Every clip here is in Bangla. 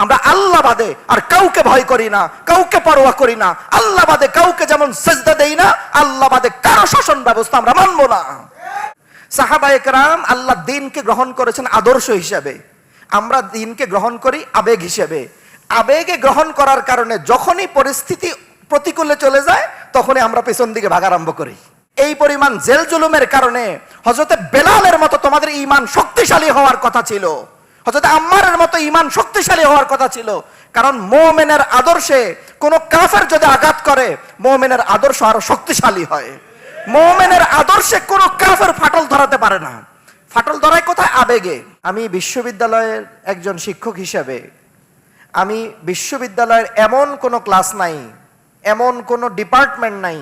আমরা আল্লাহ বাদে আর কাউকে ভয় করি না, কাউকে পরোয়া করি না। আল্লাহ বাদে কাউকে যেমন সেজদা দেই না, আল্লাহ বাদে কারো শাসন ব্যবস্থা আমরা মানব না। সাহাবায়ে কেরাম আল্লাহ দ্বীনকে গ্রহণ করেছেন আদর্শ হিসেবে, আমরা দ্বীনকে গ্রহণ করি আবেগ হিসেবে। আবেগে গ্রহণ করার কারণে যখনই পরিস্থিতি প্রতিকূলে চলে যায় তখনই আমরা পেছন দিকে ভাগ আরম্ভ করি। এই পরিমাণ জেল জুলুমের কারণে হযরতে বেলালের মতো তোমাদের ঈমান শক্তিশালী হওয়ার কথা ছিল, হযরতে আম্মারের মতো ঈমান শক্তিশালী হওয়ার কথা ছিল। কারণ মুমিনের আদর্শে কোন কাফের যদি আঘাত করে, মুমিনের আদর্শ আরো শক্তিশালী হয়। মুমিনের আদর্শে কোন কাফের ফাটল ধরাতে পারে না। ফাটল ধরায় কোথায়? আবেগে। আমি বিশ্ববিদ্যালয়ের একজন শিক্ষক হিসেবে আমি বিশ্ববিদ্যালয়ের এমন কোনো ক্লাস নাই, এমন কোনো ডিপার্টমেন্ট নাই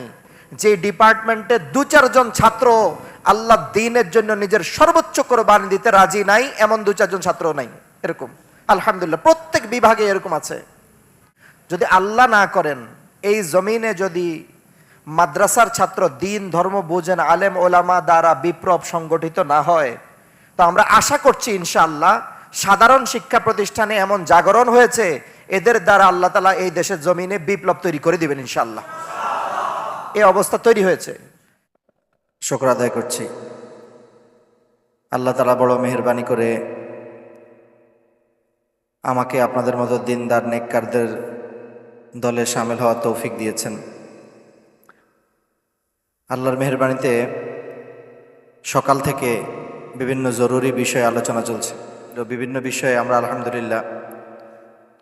যে ডিপার্টমেন্টে 2-4 জন ছাত্র আল্লাহ দ্বীনের জন্য নিজের সর্বোচ্চ কোরবানি দিতে রাজি নাই, এমন 2-4 জন ছাত্র নাই। এরকম আলহামদুলিল্লাহ প্রত্যেক বিভাগে এরকম আছে। যদি আল্লাহ না করেন, এই জমিনে যদি মাদ্রাসার ছাত্র দ্বীন ধর্ম বুঝেন আলেম ওলামা দ্বারা বিপ্লব সংগঠিত না হয়, তো আমরা আশা করছি ইনশাআল্লাহ সাধারণ শিক্ষা প্রতিষ্ঠানে এমন জাগরণ হয়েছে, এদের দ্বারা আল্লাহ তাআলা এই দেশের জমিনে বিপ্লব তৈরি করে দিবেন ইনশাআল্লাহ। এই অবস্থা তৈরি হয়েছে। শুকর আদায় করছি, আল্লাহ তাআলা বড় মেহেরবানি করে আমাকে আপনাদের মতো দিনদার নেককারদের দলে শামিল হওয়ার তৌফিক দিয়েছেন। আল্লাহর মেহেরবানিতে সকাল থেকে বিভিন্ন জরুরি বিষয়ে আলোচনা চলছে। বিভিন্ন বিষয়ে আমরা আলহামদুলিল্লাহ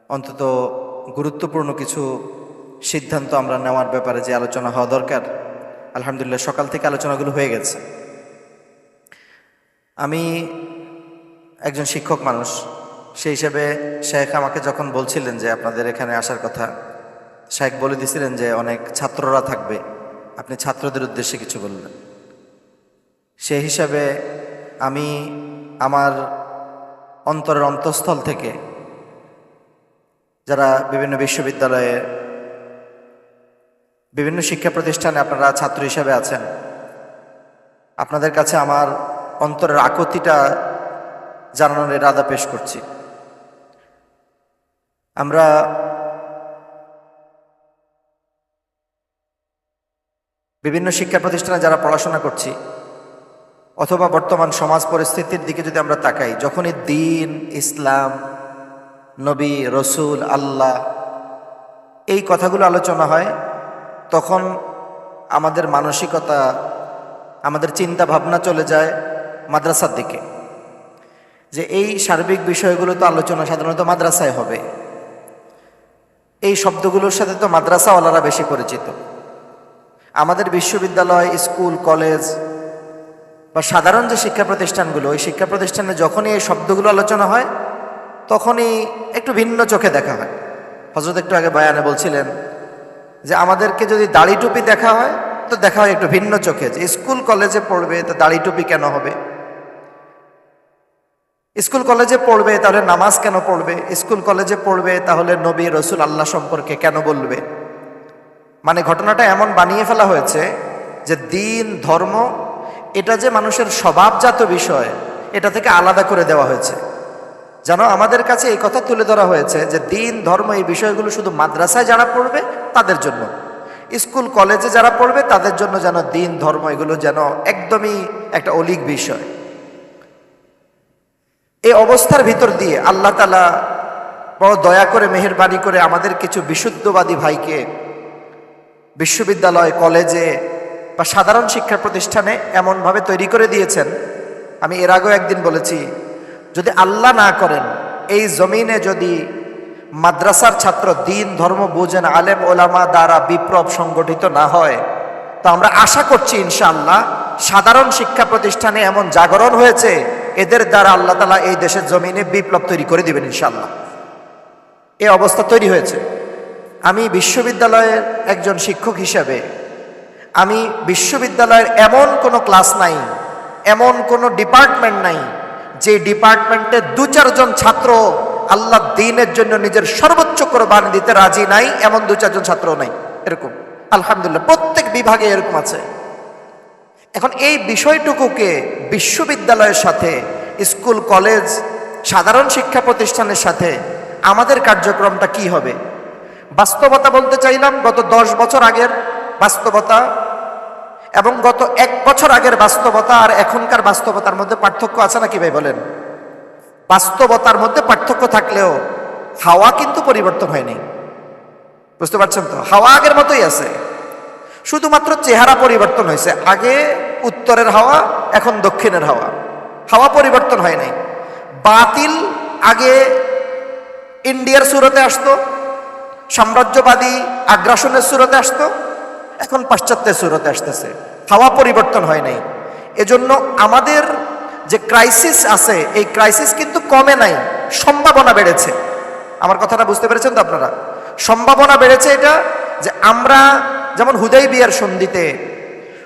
অন্তত গুরুত্বপূর্ণ কিছু সিদ্ধান্ত আমরা নেওয়ার ব্যাপারে যে আলোচনা হওয়া দরকার, আলহামদুলিল্লাহ সকাল থেকে আলোচনাগুলো হয়ে গেছে। আমি একজন শিক্ষক মানুষ, সেই হিসেবে শেখ আমাকে যখন বলছিলেন যে আপনাদের এখানে আসার কথা, শেখ বলে দিয়েছিলেন যে অনেক ছাত্ররা থাকবে, আপনি ছাত্রদের উদ্দেশ্যে কিছু বললেন। সেই হিসাবে আমি আমার অন্তরের অন্তঃস্থল থেকে যারা বিভিন্ন বিশ্ববিদ্যালয়ে বিভিন্ন শিক্ষা প্রতিষ্ঠানে আপনারা ছাত্র হিসাবে আছেন, আপনাদের কাছে আমার অন্তরের আকুতিটা জানানোর ইরাদা পেশ করছি। আমরা বিভিন্ন শিক্ষা প্রতিষ্ঠানে যারা পড়াশোনা করছি, অথবা বর্তমান সমাজ পরিস্থিতির দিকে যদি আমরা তাকাই, যখনই দ্বীন, ইসলাম, নবী, রসুল, আল্লাহ এই কথাগুলো আলোচনা হয়, তখন আমাদের মানসিকতা, আমাদের চিন্তা ভাবনা চলে যায় মাদ্রাসার দিকে, যে এই সার্বিক বিষয়গুলো তো আলোচনা সাধারণত মাদ্রাসায় হবে। এই শব্দগুলোর সাথে তো মাদ্রাসাওয়ালারা বেশি পরিচিত। আমাদের বিশ্ববিদ্যালয়, স্কুল, কলেজ বা সাধারণ যে শিক্ষা প্রতিষ্ঠানগুলো, ওই শিক্ষা প্রতিষ্ঠানে যখনই এই শব্দগুলো আলোচনা হয় তখনই একটু ভিন্ন চোখে দেখা হয়। হযরত একটু আগে বয়ানে বলছিলেন যে আমাদেরকে যদি দাড়ি টুপি দেখা হয় তো দেখা হয় একটু ভিন্ন চোখে, যে স্কুল কলেজে পড়বে তো দাড়ি টুপি কেন হবে, স্কুল কলেজে পড়বে তাহলে নামাজ কেন পড়বে, স্কুল কলেজে পড়বে তাহলে নবী, রসুল, আল্লাহ সম্পর্কে কেন বলবে। মানে ঘটনাটা এমন বানিয়ে ফেলা হয়েছে যে দ্বীন, ধর্ম এটা যে মানুষের স্বভাবজাত বিষয়, এটা থেকে আলাদা করে দেওয়া হয়েছে। যেন আমাদের কাছে এই কথা তুলে ধরা হয়েছে যে দ্বীন, ধর্ম এই বিষয়গুলো শুধু মাদ্রাসায় যারা পড়বে তাদের জন্য, স্কুল কলেজে যারা পড়বে তাদের জন্য যেন দ্বীন, ধর্ম এগুলো যেন একদমই একটা অলীক বিষয়। এই অবস্থার ভিতর দিয়ে আল্লাহ তাআলা বড় দয়া করে, মেহেরবানি করে আমাদের কিছু বিশুদ্ধবাদী ভাইকে বিশ্ববিদ্যালয়, কলেজে বা সাধারণ শিক্ষা প্রতিষ্ঠানে এমনভাবে তৈরি করে দিয়েছেন। আমি এর আগেও একদিন বলেছি, যদি আল্লাহ না করেন, এই জমিনে যদি মাদ্রাসার ছাত্র দ্বীন ধর্ম বুঝেন আলেম ওলামা দ্বারা বিপ্লব সংগঠিত না হয়, তো আমরা আশা করছি ইনশাআল্লাহ সাধারণ শিক্ষা প্রতিষ্ঠানে এমন জাগরণ হয়েছে, এদের দ্বারা আল্লাহ তাআলা এই দেশের জমিনে বিপ্লব তৈরি করে দিবেন ইনশাআল্লাহ। এই অবস্থা তৈরি হয়েছে। আমি বিশ্ববিদ্যালয়ের একজন শিক্ষক হিসেবে আমি বিশ্ববিদ্যালয়ের এমন কোনো ক্লাস নাই, এমন কোনো ডিপার্টমেন্ট নাই যে ডিপার্টমেন্টে 2-4 জন ছাত্র আল্লাহ দ্বীনের জন্য নিজের সর্বোচ্চ কোরবানি দিতে রাজি নাই, এমন 2-4 জন ছাত্র নাই। এরকম আলহামদুলিল্লাহ প্রত্যেক বিভাগে এরকম আছে। এখন এই বিষয়টুকুকে বিশ্ববিদ্যালয়ের সাথে, স্কুল কলেজ, সাধারণ শিক্ষা প্রতিষ্ঠানের সাথে আমাদের কার্যক্রমটা কি হবে। বাস্তবতা বলতে চাইলাম গত 10 বছর আগের বাস্তবতা এবং গত 1 বছর আগের বাস্তবতা আর এখনকার বাস্তবতার মধ্যে পার্থক্য আছে নাকি ভাই বলেন? বাস্তবতার মধ্যে পার্থক্য থাকলেও হাওয়া কিন্তু পরিবর্তন হয়নি। বুঝতে পারছেন তো? হাওয়া আগের মতোই আছে, শুধুমাত্র চেহারা পরিবর্তন হয়েছে। আগে উত্তরের হাওয়া, এখন দক্ষিণের হাওয়া। হাওয়া পরিবর্তন হয় নাই। বাতিল আগে ইন্ডিয়ার সুরতে আসতো, সাম্রাজ্যবাদী আগ্রাসনের সুরতে আসতো, এখন পাশ্চাত্যের সুরতে আসতেছে। হাওয়া পরিবর্তন হয় নাই। এজন্য আমাদের যে ক্রাইসিস আছে, এই ক্রাইসিস কিন্তু কমে নাই, সম্ভাবনা বেড়েছে। আমার কথাটা বুঝতে পেরেছেন তো আপনারা? সম্ভাবনা বেড়েছে এটা যে আমরা যেমন হুদাইবিয়ার সন্ধিতে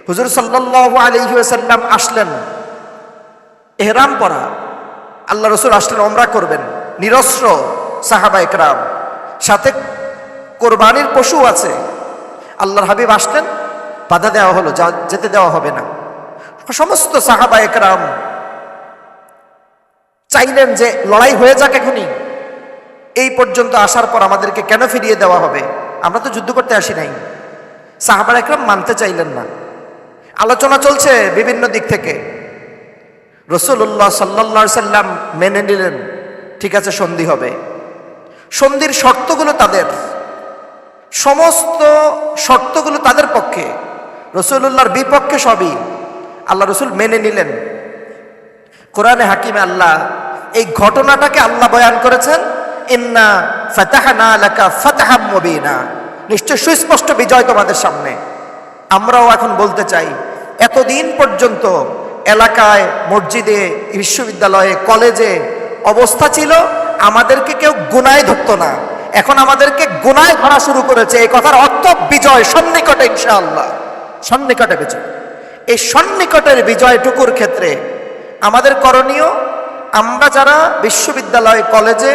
হুজুর সাল্লাল্লাহু আলাইহি ওয়াসাল্লাম আসলেন, ইহরাম পরা, আল্লাহ রাসূল আসলেন ওমরা করবেন, নিরস্ত্র সাহাবা একরাম, সাথে কোরবানির পশু আছে। আল্লাহর হাবিব আসলেন, বাধা দেওয়া হলো, যেতে দেওয়া হবে না। সমস্ত সাহাবা একরাম চাইলেন যে লড়াই হয়ে যাক এখনই, এই পর্যন্ত আসার পর আমাদেরকে কেন ফিরিয়ে দেওয়া হবে? আমরা তো যুদ্ধ করতে আসি নাই। সাহাবা একরাম মানতে চাইলেন না। আলোচনা চলছে বিভিন্ন দিক থেকে। রাসূলুল্লাহ সাল্লাল্লাহু আলাইহি সাল্লাম মেনে নিলেন, ঠিক আছে সন্ধি হবে। সন্ধির শর্তগুলো তাদের, সমস্ত শর্তগুলো তাদের পক্ষে, রাসূলুল্লাহর বিপক্ষে সবই। আল্লাহ রাসূল মেনে নিলেন। কোরআনে হাকিমে আল্লাহ এই ঘটনাটাকে আল্লাহ বয়ান করেছেন, ইন্না ফাতাহনা লাকা ফাতহাম মুবিনা, নিশ্চয় সুস্পষ্ট বিজয় তোমাদের সামনে। আমরাও এখন বলতে চাই, এতদিন পর্যন্ত এলাকায়, মসজিদে, বিশ্ববিদ্যালয়ে, কলেজে অবস্থা ছিল আমাদেরকে কেউ গুনায় ধরতো না, এখন আমাদেরকে গুনায় ধরা শুরু করেছে। এই কথার অর্থ বিজয় সন্নিকটে, ইনশাআল্লাহ সন্নিকটে বিজয়। এই সন্নিকটের বিজয়টুকুর ক্ষেত্রে আমাদের করণীয়, আমরা যারা বিশ্ববিদ্যালয়, কলেজে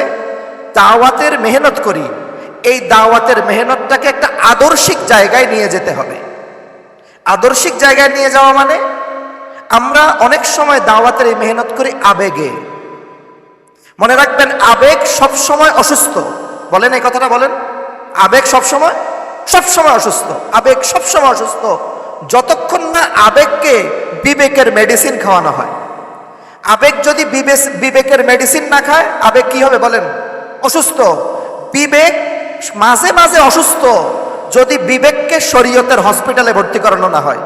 দাওয়াতের মেহনত করি, এই দাওয়াতের মেহনতটাকে একটা আদর্শিক জায়গায় নিয়ে যেতে হবে। আদর্শিক জায়গায় নিয়ে যাওয়া মানে, আমরা অনেক সময় দাওয়াতের এই মেহনত করি আবেগে। মনে রাখবেন, আবেগ সব সময় অসুস্থ। বলেন এই কথাটা বলেন, আবেগ সব সময় অসুস্থ। আবেগ সব সময় অসুস্থ যতক্ষণ না আবেগকে বিবেকের মেডিসিন খাওয়ানো হয়। আবেগ যদি বিবেকের মেডিসিন না খায়, আবেগ কি হবে বলেন? অসুস্থ। বিবেক মাঝে মাঝে অসুস্থ যদি বিবেককে শরীয়তের হসপিটালে ভর্তি করানো না হয়।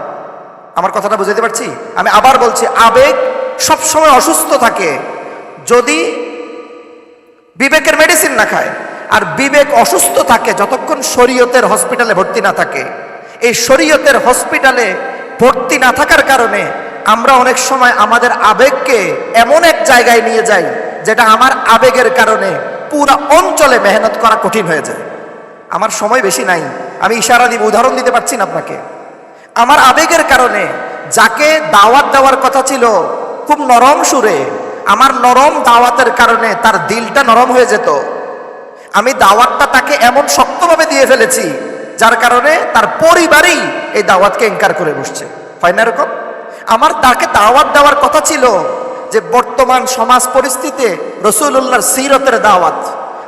আমার কথাটা বুঝাতে পারছি? আমি আবার বলছি, আবেগ সবসময় অসুস্থ থাকে যদি বিবেকের মেডিসিন না খায়। আর বিবেক অসুস্থ থাকে যতক্ষণ শরীয়তের হসপিটালে ভর্তি না থাকে। এই শরীয়তের হসপিটালে ভর্তি না থাকার কারণে আমরা অনেক সময় আমাদের আবেগকে এমন এক জায়গায় নিয়ে যাই, যেটা আমার আবেগের কারণে পুরো অঞ্চলে মেহনত করা কঠিন হয়ে যায়। আমার সময় বেশি নাই, আমি ইশারা দিব, উদাহরণ দিতে পারছি না আপনাকে। আমার আবেগের কারণে যাকে দাওয়াত দেওয়ার কথা ছিল খুব নরম সুরে, আমার নরম দাওয়াতের কারণে তার দিলটা নরম হয়ে যেত। আমি দাওয়াতটা তাকে এমন শক্তভাবে দিয়ে ফেলেছি, যার কারণে তার পরিবারই এই দাওয়াতকে ইনকার করে বসছে। হয় না এরকম? আমার তাকে দাওয়াত দেওয়ার কথা ছিল যে বর্তমান সমাজ পরিস্থিতিতে রাসূলুল্লাহর সিরতের দাওয়াত,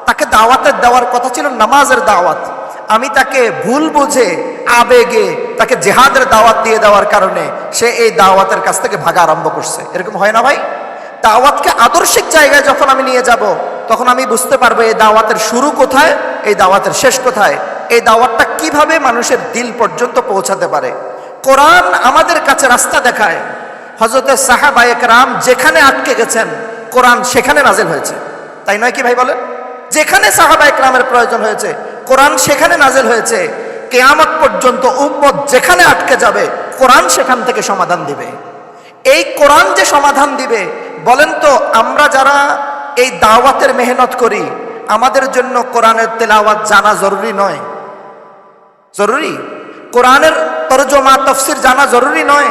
তাকে দাওয়াতের দেওয়ার কথা ছিল নামাজের দাওয়াত। আমি তাকে ভুল বুঝে আবেগে তাকে জিহাদের দাওয়াত দিয়ে দেওয়ার কারণে সে এই দাওয়াতের কাছ থেকে ভাগা আরম্ভ করছে। এরকম হয় না ভাই? দাওয়াতকে আদর্শিক জায়গায় যখন আমি নিয়ে যাব, তখন আমি বুঝতে পারবো এই দাওয়াতের শুরু কোথায়, এই দাওয়াতের শেষ কোথায়, এই দাওয়াতটা কিভাবে মানুষের দিল পর্যন্ত পৌঁছাতে পারে। কোরআন আমাদের কাছে রাস্তা দেখায়। হযরত সাহাবায়ে কেরাম যেখানে আটকে গেছেন, কোরআন সেখানে নাজিল হয়েছে। তাই নয় কি ভাই বলেন? যেখানে সাহাবায়ে কেরামের প্রয়োজন হয়েছে, কোরআন সেখানে নাজিল হয়েছে। কিয়ামত পর্যন্ত উম্মত যেখানে আটকে যাবে, কোরআন সেখান থেকে সমাধান দিবে। এই কোরআন যে সমাধান দিবে, বলেন তো আমরা যারা এই দাওয়াতের মেহনত করি, আমাদের জন্য কোরআনের তেলাওয়াত জানা জরুরি নয়? জরুরি। কোরআনের তরজমা তাফসীর জানা জরুরি নয়?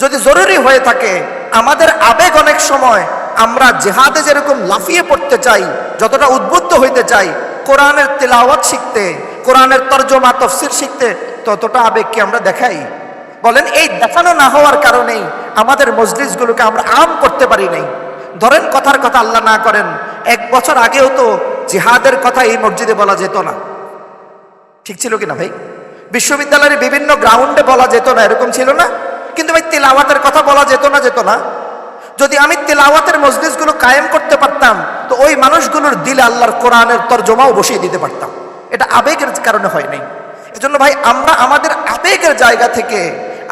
যদি জরুরি হয়ে থাকে, আমাদের আবেগ অনেক সময় আমরা জিহাদে যেরকম লাফিয়ে পড়তে চাই, যতটা উদ্বুদ্ধ হইতে চাই কোরআনের তেলাওয়াত শিখতে, কোরআনের তরজমা তাফসীর শিখতে, ততটা আবেগ কি আমরা দেখাই? বলেন, এই দেখানো না হওয়ার কারণেই আমাদের মজলিসগুলোকে আমরা আম করতে পারি নাই। ধরেন, কথার কথা আল্লাহ না করেন, 1 বছর আগেও তো জিহাদের কথা এই মসজিদে বলা যেত না। ঠিক ছিল কিনা ভাই? বিশ্ববিদ্যালয়ের বিভিন্ন গ্রাউন্ডে বলা যেত না, এরকম ছিল না? কিন্তু ভাই তিলাওয়াতের কথা বলা যেত না? যদি আমি তিলাওয়াতের মজলিসগুলো কায়েম করতে পারতাম, তো ওই মানুষগুলোর দিলে আল্লাহর কোরআনের তরজমাও বসিয়ে দিতে পারতাম। এটা আবেগের কারণে হয় নাই। এজন্য ভাই আমরা আমাদের আবেগের জায়গা থেকে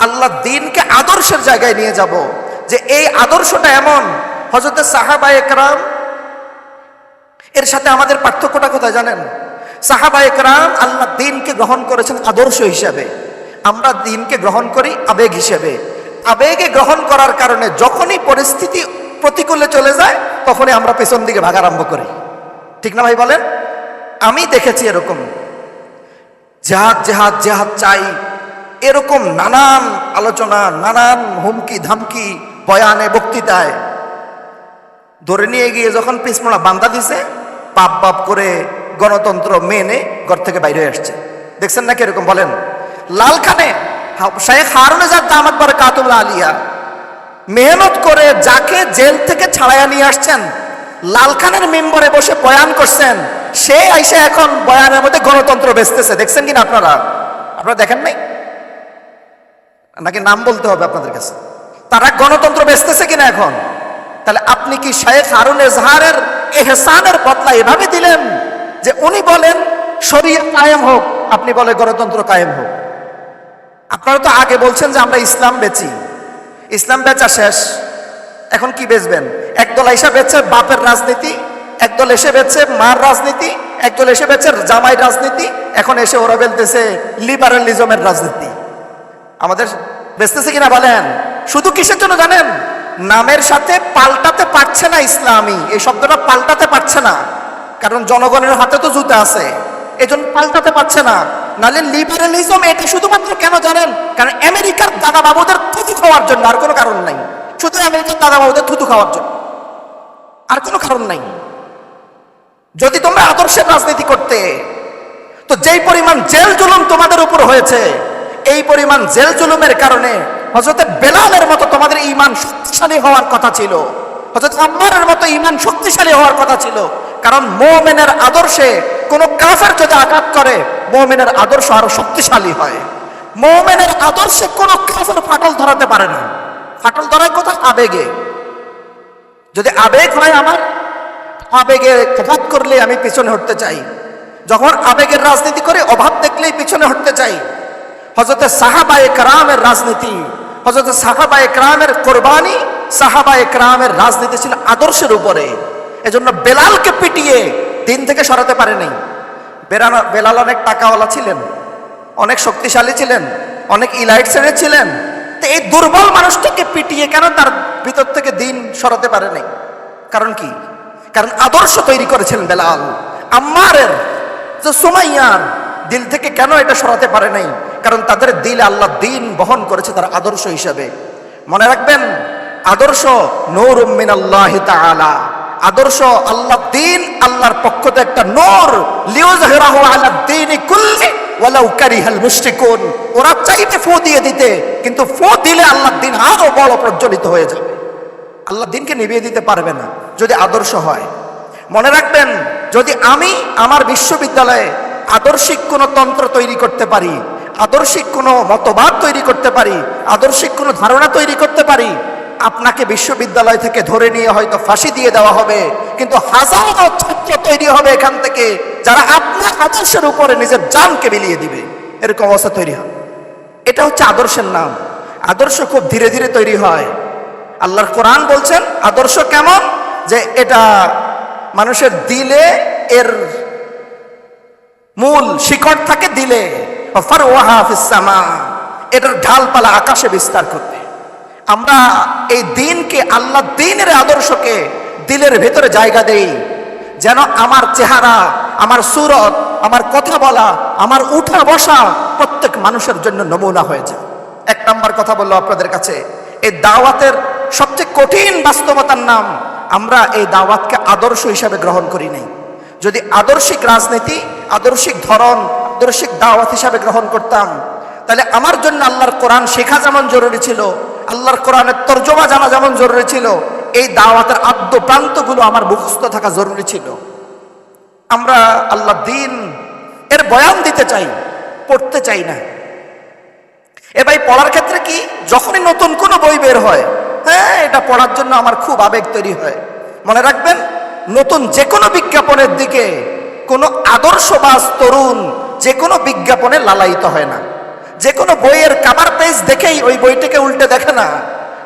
আল্লাহ দ্বীনকে আদর্শের জায়গায় নিয়ে যাব, যে এই আদর্শটা এমন। হযরত সাহাবায়ে কেরাম এর সাথে আমাদের পার্থক্যটা কোথায় জানেন? সাহাবায়ে কেরাম আল্লাহ দ্বীনকে গ্রহণ করেছেন আদর্শ হিসেবে, আমরা দ্বীনকে গ্রহণ করি আবেগ হিসেবে। আবেগে গ্রহণ করার কারণে যখনই পরিস্থিতি প্রতিকূলে চলে যায়, তখনই আমরা পেছন দিকে ভাগা আরম্ভ করি। ঠিক না ভাই বলেন? আমি দেখেছি এরকম জিহাদ জিহাদ জিহাদ চাই, এরকম নানান আলোচনা, নানান হুমকি ধামকি, বয়ানে বক্তৃতায় ধরে নিয়ে গিয়ে যখন পিছমোড়া বান্দা দিছে, পাপ পাপ করে গণতন্ত্র মেনে ঘর থেকে বাইরে আসছে। দেখছেন নাকি এরকম? বলেন। লালখানে শেখ হারুনেজাদ দামাত বারাকাতুহুল আলিয়া মেহনত করে যাকে জেল থেকে ছাড়াইয়া নিয়ে আসছেন, লালখানের মেম্বরে বসে বয়ান করছেন, সে আইসে এখন বয়ানের মধ্যে গণতন্ত্র বেচতেছে। দেখছেন কিনা আপনারা? আপনারা দেখেন নাই নাকি? নাম বলতে হবে আপনাদের কাছে। তারা গণতন্ত্র বেচতেছে কিনা এখন? তাহলে আপনি কি শেখ হারুনেজাদের এহসানের বদলা এভাবে দিলেন যে উনি বলেন শরিয়ত কায়েম হোক, আপনি বলে গণতন্ত্র কায়েম হোক? আপনারা তো আগে বলছেন যে আমরা ইসলাম বেচি, ইসলাম বেচা শেষ, এখন কি বেচবেন? একদল এসে বেচছে বাপের রাজনীতি, একদল এসে বেচছে মার রাজনীতি, একদল এসে বেচছে জামাই রাজনীতি, এখন এসে ওরা বেলতেছে লিবারালিজমের রাজনীতি। আমাদের বেচতেছে কিনা বলেন? শুধু কিসের জন্য জানেন? নামের সাথে পাল্টাতে পারছে না ইসলামী, এই শব্দটা পাল্টাতে পারছে না, কারণ জনগণের হাতে তো জুতা আছে, এজন্য পাল্টাতে পারছে না। নাহলে লিবারালিজম এটা শুধুমাত্র কেন জানেন? কারণ আমেরিকার দাদা বাবুদের থুতু খাওয়ার জন্য, আর কোনো কারণ নাই। শুধু আমেরিকার দাদা বাবুদের থুতু খাওয়ার জন্য, আর কোনো কারণ নাই। যদি তোমরা আদর্শের রাজনীতি করতে, তো যেই পরিমাণ জেল জুলুম তোমাদের উপর হয়েছে, এই পরিমাণ জেল জুলুমের কারণে হযরত বেলালের মতো তোমাদের ঈমান শক্তিশালী হওয়ার কথা ছিল, হযরত আম্মারের মতো ঈমান শক্তিশালী হওয়ার কথা ছিল। কারণ মুমিনের আদর্শে কোন কাফের যদি আঘাত করে, মুমিনের আদর্শ আরো শক্তিশালী হয়। মুমিনের আদর্শে কোন কাফের ফাটল ধরাতে পারে না। ফাটল ধরার কথা আবেগে। যদি আবেগ হয় আমার, আবেগে আঘাত করলে আমি পিছনে হটতে চাই। যখন আবেগের রাজনীতি করে, অভাব দেখলেই পিছনে হটতে চাই। হযরত সাহাবায়ে কেরামের রাজনীতি, হযরত সাহাবায়ে কেরামের কোরবানি, সাহাবায়ে কেরামের রাজনীতি ছিল আদর্শের উপরে। এজন্য বেলালকে পিটিয়ে দিন থেকে সরাতে পারে নাই। বেলাল অনেক টাকাওয়ালা ছিলেন, অনেক শক্তিশালী ছিলেন, অনেক ইলাইট শ্রেণীর ছিলেন। তো এই দুর্বল মানুষটাকে পিটিয়ে কেন তার ভিতর থেকে দিন সরাতে পারে নাই? কারণ কি? কারণ আদর্শ তৈরি করেছিলেন বেলাল। আম্মারের যে সুমাইয়ার দিল থেকে কেন এটা সরাতে পারে নাই? কারণ তাদের দিলে আল্লাহ দ্বীন বহন করেছে তার আদর্শ হিসাবে। মনে রাখবেন, আদর্শ নূরুম মিনাল্লাহি তাআলা, আদর্শ আল্লাহ দ্বীন, আল্লাহর পক্ষ থেকে একটা নূর, লিউযহিরাহু আলা দ্বীনি কুল্লি ওয়ালাউ কারিহাল মুশরিকুন। ওরা চাইতে ফু দিয়ে দিতে, কিন্তু ফু দিলে আল্লাহ দ্বীন আরো বড় প্রজ্বলিত হয়ে যাবে। আল্লাহ দ্বীনকে নিভিয়ে দিতে পারবে না যদি আদর্শ হয়। মনে রাখবেন, যদি আমি আমার বিশ্ববিদ্যালয়ে আদর্শিক কোনো তন্ত্র তৈরি করতে পারি, আদর্শিক কোনো মতবাদ তৈরি করতে পারি, আদর্শিক কোনো ধারণা তৈরি করতে পারি, আপনাকে বিশ্ববিদ্যালয় থেকে ধরে নিয়ে হয়তো ফাঁসি দিয়ে দেওয়া হবে, কিন্তু হাজারো ছাত্র তৈরি হবে এখান থেকে যারা আপনার আদর্শের উপরে নিজের জানকে বিলিয়ে দিবে। এরকম অবস্থা তৈরি হয়। এটা হচ্ছে আদর্শের নাম। আদর্শ খুব ধীরে ধীরে তৈরি হয়। আল্লাহর কোরআন বলছেন আদর্শ কেমন, যে এটা মানুষের দিলে, এর মূল শিকড় থাকে দিলে, ফারওয়াহা ফিস সামা, এটার ঢালপালা আকাশে বিস্তার করবে। আমরা এই দিনকে, আল্লাহ দ্বীনের আদর্শকে দিলের ভেতরে জায়গা দেই, যেন আমার চেহারা, আমার সুরত, আমার কথা বলা, আমার উঠা বসা প্রত্যেক মানুষের জন্য নমুনা হয়ে যায়। এক নাম্বার কথা বললো আপনাদের কাছে, এই দাওয়াতের সবচেয়ে কঠিন বাস্তবতার নাম, আমরা এই দাওয়াতকে আদর্শ হিসাবে গ্রহণ করি নাই। যদি আদর্শিক রাজনীতি, আদর্শিক ধরন, আদর্শিক দাওয়াত হিসাবে গ্রহণ করতাম, তাহলে আমার জন্য আল্লাহর কোরআন শেখা যেমন জরুরি ছিল, আল্লাহর কোরআনের তর্জমা জানা যেমন জরুরি ছিল, এই দাওয়াতের আদ্য প্রান্তগুলো আমার মুখস্থ থাকা জরুরি ছিল। আমরা আল্লাহ দিন এর বয়ান দিতে চাই, পড়তে চাই না। এ ভাই পড়ার ক্ষেত্রে কি, যখনই নতুন কোনো বই বের হয়, হ্যাঁ এটা পড়ার জন্য আমার খুব আবেগ তৈরি হয়। মনে রাখবেন, নতুন যে কোনো বিজ্ঞাপনের দিকে কোনো আদর্শবাজ তরুণ যে কোনো বিজ্ঞাপনে লালায়িত হয় না। যে কোনো বইয়ের কভার পেজ দেখেই ওই বইটাকে উল্টে দেখে না।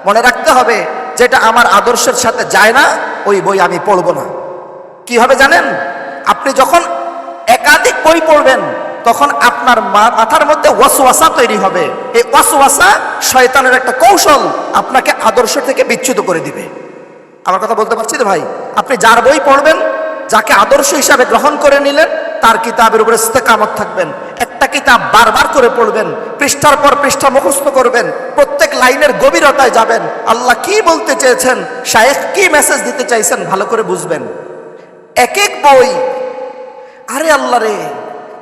মনে রাখতে হবে, যেটা আমার আদর্শের সাথে যায় না ওই বই আমি পড়ব না। কি হবে জানেন, আপনি যখন একাধিক বই পড়বেন তখন আপনার মাথার মধ্যে ওয়াসওয়াসা তৈরি হবে। এই ওয়াসওয়াসা শয়তানের একটা কৌশল, আপনাকে আদর্শ থেকে বিচ্যুত করে দিবে। আমার কথা বলতে পারছি তো ভাই? আপনি যার বই পড়বেন, যাকে আদর্শ হিসাবে গ্রহণ করে নিলেন, তার কিতাবের উপরে ইস্তেকামত থাকবেন। একটা কিতাব বারবার করে পড়বেন, পৃষ্ঠার পর পৃষ্ঠা মুখস্থ করবেন, প্রত্যেক লাইনের গভীরতায় যাবেন। আল্লাহ কি বলতে চেয়েছেন, শায়েখ কি মেসেজ দিতে চাইছেন ভালো করে বুঝবেন। এক এক বই, আরে আল্লাহ রে,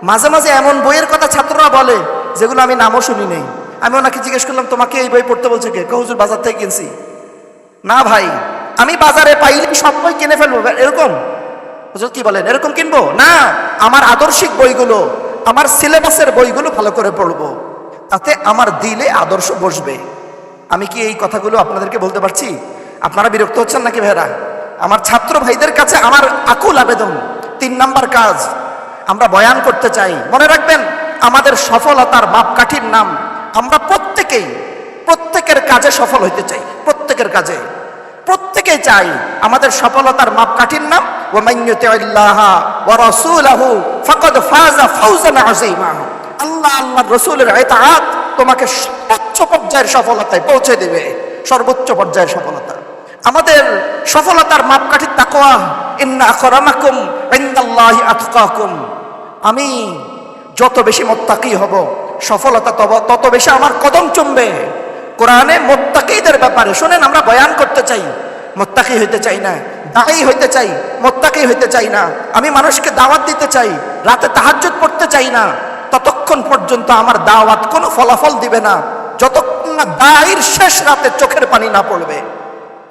মাঝে মাঝে এমন বইয়ের কথা ছাত্ররা বলে যেগুলো আমি নামও শুনি নেই। আমি ওনাকে জিজ্ঞেস করলাম, তোমাকে এই বই পড়তে বলছে কে? হুজুর বাজার থেকে কিনছি। না ভাই, আমি বাজারে পাইলে সব বই কিনে ফেলবো, এরকম? হুজুর কি বলেন, এরকম কিনবো না? আমার আদর্শিক বইগুলো, আমার সিলেবাসের বইগুলো ভালো করে পড়বো, তাতে আমার দিলে আদর্শ বসবে। আমি কি এই কথাগুলো আপনাদেরকে বলতে পারছি? আপনারা বিরক্ত হচ্ছেন নাকি ভাইরা? আমার ছাত্র ভাইদের কাছে আমার আকুল আবেদন, 3 নাম্বার কাজ আমরা বয়ান করতে চাই। মনে রাখবেন, আমাদের সফলতার মাপকাঠির নাম, আমরা প্রত্যেকের কাজে সফল হইতে চাই। প্রত্যেকের কাজে প্রত্যেকেই চাই। আমাদের সফলতার মাপকাঠির নাম ওয়ামান ইউতিল্লাহ ওয়া রাসূলহু ফাকাদ ফাযা ফাওজান আযীমা। আল্লাহ আল্লাহর রাসূলের ইতাআত তোমাকে সর্বোচ্চ পর্যায়ের সফলতায় পৌঁছে দেবে, সর্বোচ্চ পর্যায়ের সফলতা। আমাদের সফলতার মাপকাঠি তাকওয়া, ইন্না আকরামাকুম ইনদাল্লাহি আতকাকুম। আমি যত বেশি মুত্তাকি হব, সফলতা তত বেশি আমার কদম চুমবে। কোরআনে মুত্তাকিদের ব্যাপারে শুনেন, আমরা বয়ান করতে চাই, মুত্তাকি হইতে চাই না, দাঈ হইতে চাই, মুত্তাকি হইতে চাই না। আমি মানুষকে দাওয়াত দিতে চাই, রাতে তাহাজ্জুদ পড়তে চাই না। ততক্ষণ পর্যন্ত আমার দাওয়াত কোনো ফলাফল দিবে না যতক্ষণ না দাঈর শেষ রাতে চোখের পানি না পড়বে,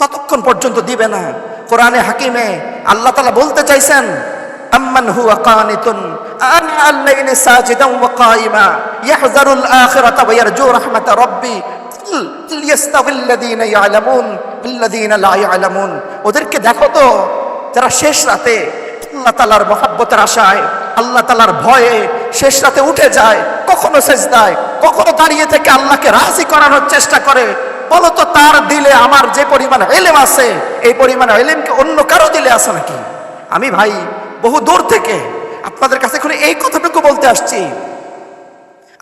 ততক্ষণ পর্যন্ত দিবে না। কোরআনে হাকিমে আল্লাহ তাআলা বলতে চাইছেন, আম্মান হুয়া কানিতুন আনা আল-লাইলি সাজিদান ওয়া কাইমা ইয়াহযারুল আখিরাতা ওয়া ইয়ারজু রাহমাতা রাব্বি লিয়াস্তাগিল্লাযীনা ইয়ালামুন বিল্লাযীনা লা ইয়ালামুন। ওদেরকে দেখো তো, যারা শেষ রাতে আল্লাহ তাআলার মহব্বতের আশায়, আল্লাহ তাআলার ভয়ে শেষ রাতে উঠে যায়, কখনো সেজদায়, কখনো দাঁড়িয়ে থেকে আল্লাহকে রাজি করানোর চেষ্টা করে। বলো তো, তার দিলে আমার যে পরিমাণ ইলম আছে, এই পরিমাণ ইলমকে অন্য কারো দিলে আছে নাকি? আমি ভাই বহু দূর থেকে আপনাদের কাছে এখন এই কথাটুকু বলতে আসছি,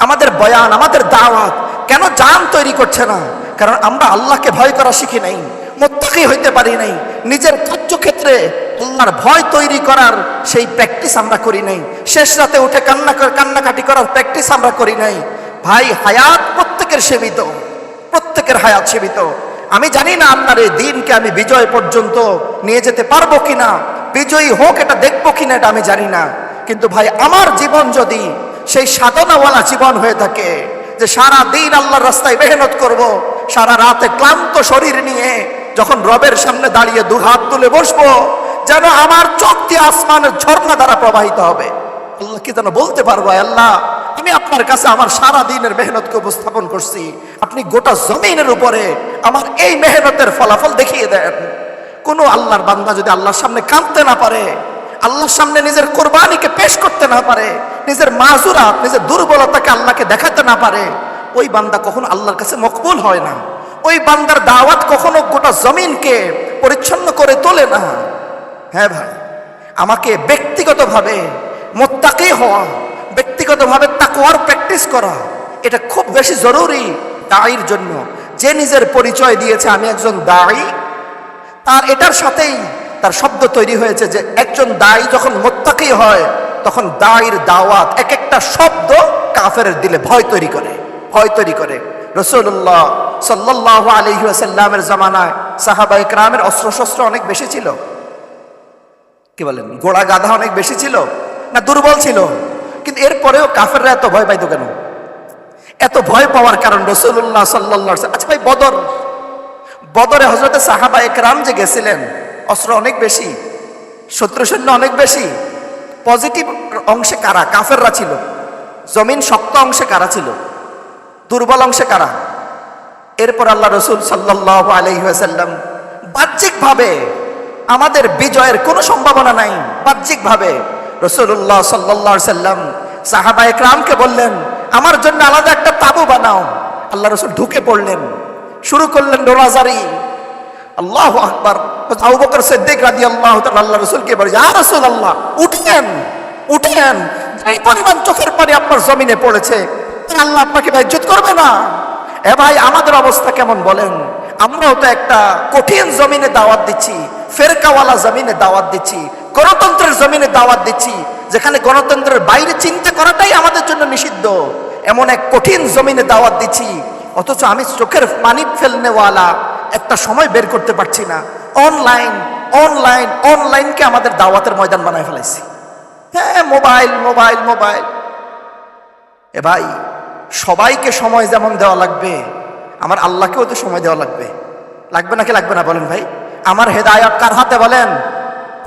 আমাদের বয়ান, আমাদের দাওয়াত কেন জান তৈরি করছে না? কারণ আমরা আল্লাহকে ভয় করা শিখি নাই, মুত্তাকি হইতে পারি নাই। নিজের কার্যক্ষেত্রে আল্লাহর ভয় তৈরি করার সেই প্র্যাকটিস আমরা করি নাই। শেষ রাতে উঠে কান্নাকাটি করার প্র্যাকটিস আমরা করি নাই। ভাই, হায়াত প্রত্যেকের সীমিত, প্রত্যেকের হায়াত সীমিত। আমি জানি না আপনার এই দিনকে আমি বিজয় পর্যন্ত নিয়ে যেতে পারবো কিনা, বিজয়ী হোক এটা দেখবো কিনা এটা আমি জানি না। কিন্তু ভাই, আমার জীবন যদি সেই সাধনাওয়ালা জীবন হয়ে থাকে, যে সারা দিন আল্লাহর রাস্তায় মেহনত করব, সারা রাতে ক্লান্ত শরীর নিয়ে যখন রবের সামনে দাঁড়িয়ে দুহাত তুলে বসবো, যেন আমার চোখ দিয়ে আসমানের ঝর্ণা দ্বারা প্রবাহিত হবে। আল্লাহ কি যেন বলতে পারবো, আল্লাহ আমি আপনার কাছে আমার সারা দিনের মেহনতকে উপস্থাপন করছি, আপনি গোটা জমিনের উপরে আমার এই মেহনতের ফলাফল দেখিয়ে দেন। কোনো আল্লাহর বান্দা যদি আল্লাহর সামনে কাঁদতে না পারে, আল্লাহর সামনে নিজের কোরবানিকে পেশ করতে না পারে, নিজের মাজুরাত, নিজের দুর্বলতাকে আল্লাহকে দেখাতে না পারে, ওই বান্দা কখনো আল্লাহর কাছে মকবুল হয় না। ওই বান্দার দাওয়াত কখনো গোটা জমিনকে পরিচ্ছন্ন করে তোলে না। হ্যাঁ ভাই, আমাকে ব্যক্তিগতভাবে মুত্তাকি হওয়া, ব্যক্তিগতভাবে তাকওয়ার প্র্যাকটিস করা, এটা খুব বেশি জরুরি দাঈর জন্য। যে নিজের পরিচয় দিয়েছে আমি একজন দাঈ, তার এটার সাথেই তার শব্দ তৈরি হয়েছে যে একজন দাঈ যখন মুত্তাকি হয়, তখন দাঈর দাওয়াত, এক একটা শব্দ কাফেরের দিলে ভয় তৈরি করে, ভয় তৈরি করে। রাসূলুল্লাহ সাল্লাল্লাহু আলাইহি ওয়াসাল্লামের জামানায় সাহাবায়ে কেরামের অস্ত্রশস্ত্র অনেক বেশি ছিল। কি বলেন, ঘোড়া গাধা অনেক বেশি ছিল না দুর্বল ছিল? কিন্তু এরপরেও কাফেররা এত ভয় পাইতো কেন? এত ভয় পাওয়ার কারণ রাসূলুল্লাহ সাল্লাল্লাহু আলাইহি ওয়াসাল্লাম। আচ্ছা ভাই, বদরে হযরতে সাহাবায়ে কেরাম যে গেছিলেন, অস্ত্র অনেক বেশি, শত্রু সৈন্য অনেক বেশি, পজিটিভ অংশে কারা? কাফেররা ছিল। জমিন শক্ত অংশে কারা ছিল? দুর্বল অংশে কারা? এরপর আল্লাহ রসুল সাল্লাল্লাহু আলাইহি ওয়াসাল্লাম বাহ্যিকভাবে আমাদের বিজয়ের কোনো সম্ভাবনা নাই, বাহ্যিকভাবে রাসূলুল্লাহ সাল্লাল্লাহু আলাইহি ওয়াসাল্লাম সাহাবায়ে কেরামকে বললেন, আমার জন্য আলাদা একটা তাঁবু বানাও। আল্লাহ রসুল ঢুকে পড়লেন, শুরু করলেন দৌড়াজারি। আল্লাহু আকবার। আবু বকর সিদ্দিক রাদিয়াল্লাহু তাআলা আল্লাহ রাসূলকে বলে, ইয়া রাসূলুল্লাহ, উঠেন উঠেন, এই পরিমাণ চোখের পানি আপনার জমিনে পড়েছে, আল্লাহ আপনাকে ইজ্জত করবে না? এ ভাই, আমাদের অবস্থা কেমন বলেন? আমরাও তো একটা কঠিন জমিনে দাওয়াত দিচ্ছি, ফেরকাওয়ালা জমিনে দাওয়াত দিচ্ছি, গণতন্ত্রের জমিনে দাওয়াত দিচ্ছি, যেখানে গণতন্ত্রের বাইরে চিন্তা করাটাই আমাদের জন্য নিষিদ্ধ। এমন এক কঠিন জমিনে দাওয়াত দিচ্ছি, অথচ আমি চোখের পানি ফেলনেওয়ালা একটা সময় বের করতে পারছি না। অনলাইন অনলাইন অনলাইনকে আমাদের দাওয়াতের ময়দান বানায় ফেলাইছি। হ্যাঁ, মোবাইল মোবাইল মোবাইল। এ ভাই, সবাইকে সময় যেমন দেওয়া লাগবে, আমার আল্লাহকেও তো সময় দেওয়া লাগবে। লাগবে নাকি লাগবে না বলেন ভাই? আমার হেদায়েত কার হাতে বলেন?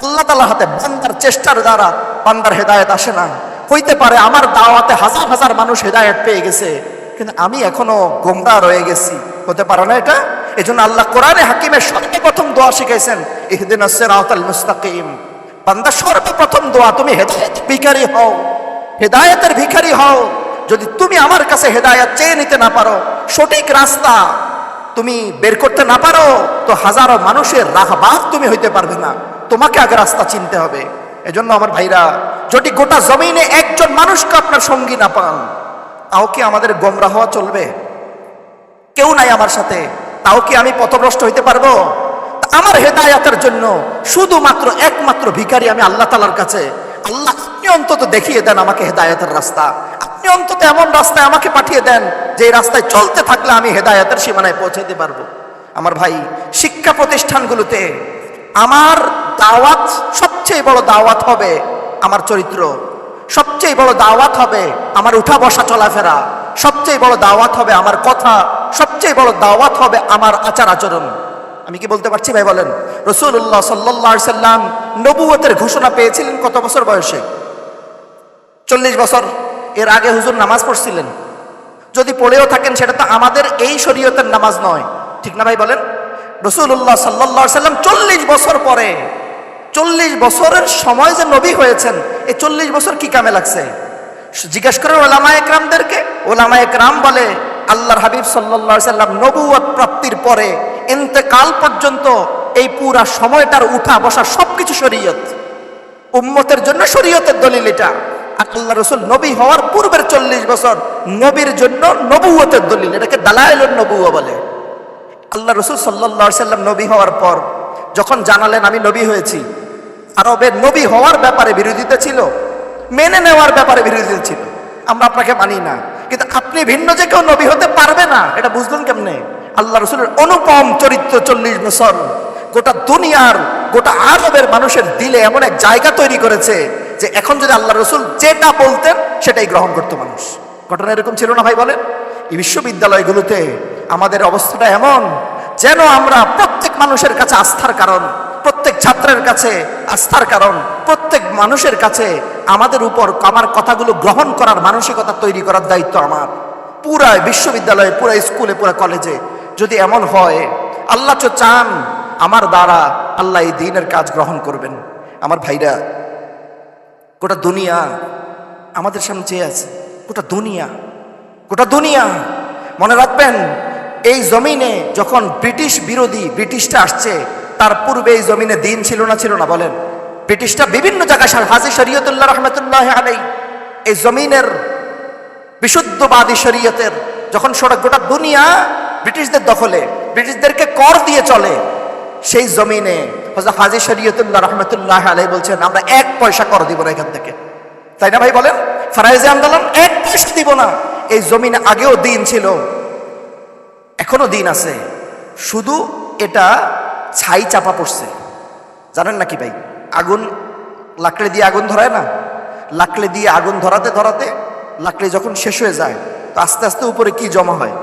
আল্লাহ তাআলার হাতে। বান্দার চেষ্টার দ্বারা বান্দার হেদায়েত আসে না। হইতে পারে আমার দাওয়াতে হাজার হাজার মানুষ হেদায়েত পেয়ে গেছে, কিন্তু আমি এখনো গোমরাহ রয়ে গেছি। হতে পারে না এটা? এজন্য আল্লাহ কোরআনে হাকিমের সর্বপ্রথম দোয়া শিখাইছেন, ইহদিনাস সিরাতাল মুস্তাকিম। বান্দা, সর্বপ্রথম দোয়া, তুমি হেদায়েতের ভিখারি হও, হেদায়েতের ভিখারি হও। যদি তুমি আমার কাছে হেদায়েত চেয়ে নিতে না পারো, সঠিক রাস্তা তুমি বের করতে না পারো, তো হাজারো মানুষের রাহবার তুমি হইতে পারবে না। তোমাকে আগে রাস্তা চিনতে হবে। এজন্য আমার ভাইরা, যদি গোটা জমিনে একজন মানুষকে আপনার সঙ্গী না পান, তাও কি আমাদের গোমরাহ হওয়া চলবে? কেউ নাই আমার সাথে, তাও কি আমি পথভ্রষ্ট হইতে পারবো? আমার হেদায়েতের জন্য শুধুমাত্র একমাত্র ভিখারি আমি আল্লাহ তাআলার কাছে। আল্লাহ, আপনি অন্তত দেখিয়ে দেন আমাকে হেদায়েতের রাস্তা। আপনি অন্তত এমন রাস্তায় আমাকে পাঠিয়ে দেন যে রাস্তায় চলতে থাকলে আমি হেদায়েতের সীমানায় পৌঁছাতে পারবো। আমার ভাই, শিক্ষা প্রতিষ্ঠানগুলোতে আমার দাওয়াত, সবচেয়ে বড় দাওয়াত হবে আমার চরিত্র, সবচেয়ে বড় দাওয়াত হবে আমার উঠা বসা চলাফেরা, সবচেয়ে বড় দাওয়াত হবে আমার কথা, সবচেয়ে বড় দাওয়াত হবে আমার আচার আচরণ। আমি কি বলতে পারছি ভাই বলেন? রাসূলুল্লাহ সাল্লাল্লাহু আলাইহি সাল্লাম নবুয়তের ঘোষণা পেয়েছিলেন কত বছর বয়সে? 40 বছর। এর আগে হুজুর নামাজ পড়ছিলেন? যদি পড়েও থাকেন, সেটা তো আমাদের এই শরীয়তের নামাজ নয়, ঠিক না ভাই বলেন? রাসূলুল্লাহ সাল্লাল্লাহু আলাইহি সাল্লাম 40 বছর পরে, 40 বছরের সময় যে নবী হয়েছেন, এই 40 বছর কি কামে লাগছে? জিজ্ঞেস করেন ওলামায়ে কেরামদেরকে। ওলামায়ে কেরাম বলে, আল্লাহর হাবিব সাল্লাল্লাহু আলাইহি সাল্লাম নবুয়ত প্রাপ্তির পরে ইন্তেকাল পর্যন্ত এই পুরা সময়টার উঠা বসা সবকিছু শরীয়ত, উম্মতের জন্য শরীয়তের দলিল এটা। আল্লাহ রসুল নবী হওয়ার পূর্বের 40 বছর নবীর জন্য নবুয়তের দলিল, এটাকে দালায়েলুন নবুওয়া বলে। আল্লাহ রসুল সাল্লাল্লাহু আলাইহি সাল্লাম নবী হওয়ার পর যখন জানালেন আমি নবী হয়েছি, আরবের নবী হওয়ার ব্যাপারে বিরোধিতা ছিল, মেনে নেওয়ার ব্যাপারে বিরোধিতা ছিল। আমরা আপনাকে মানি না, কিন্তু আপনি ভিন্ন যে কেউ নবী হতে পারবে না, এটা বুঝলেন কেমনে? আল্লাহ রসুলের অনুপম চরিত্র 40 বছর গোটা দুনিয়ার, গোটা আরবের মানুষের দিলে এমন এক জায়গা তৈরি করেছে যে এখন যদি আল্লাহ রসুল যেটা বলতেন সেটাই গ্রহণ করতো মানুষ। ঘটনা এরকম ছিল না ভাই বলেন? এই বিশ্ববিদ্যালয়গুলোতে আমাদের অবস্থাটা এমন যেন আমরা প্রত্যেক মানুষের কাছে আস্থার কারণ, প্রত্যেক ছাত্রের কাছে আস্থার কারণ, প্রত্যেক মানুষের কাছে আমাদের উপর আমার কথাগুলো গ্রহণ করার মানসিকতা তৈরি করার দায়িত্ব আমার। পুরা বিশ্ববিদ্যালয়ে, পুরা স্কুলে, পুরা কলেজে যদি এমন হয়, আল্লাহ তো চান আমার দ্বারা আল্লাহ এই দ্বীনের কাজ গ্রহণ করবেন। আমার ভাইরা, গোটা দুনিয়া আমাদের সামনে চেয়ে আছে, গোটা দুনিয়া, গোটা দুনিয়া। মনে রাখবেন, এই জমিনে যখন ব্রিটিশ বিরোধী ব্রিটিশটা আসছে, তার পূর্বে এই জমিনে দিন ছিল না? ছিল না বলেন? ব্রিটিশটা বিভিন্ন জায়গায়, হাজী শরীয়তুল্লাহ রাহমাতুল্লাহি আলাইহি এই জমিনের বিশুদ্ধবাদী শরীয়তের যখন গোটা দুনিয়া ব্রিটিশদের দখলে, ব্রিটিশদেরকে কর দিয়ে চলে, সেই জমিনে হযরত হাজী শরীয়তুল্লাহ রাহমাতুল্লাহি আলাইহি বলছেন আমরা 1 পয়সা কর দিব না এখান থেকে। তাই না ভাই বলেন? ফরায়েজে আন্দোলন 1 পয়সা দিব না। এই জমিনে আগেও দিন ছিল, এখনো দিন আছে, শুধু এটা ছাই চাপা পড়ছে। জানেন নাকি ভাই? আগুন, লাকড়ি দিয়ে আগুন ধরায় না? লাকড়ি দিয়ে আগুন ধরাতে ধরাতে লাকড়ি যখন শেষ হয়ে যায়, তো আস্তে আস্তে উপরে কি জমা হয়?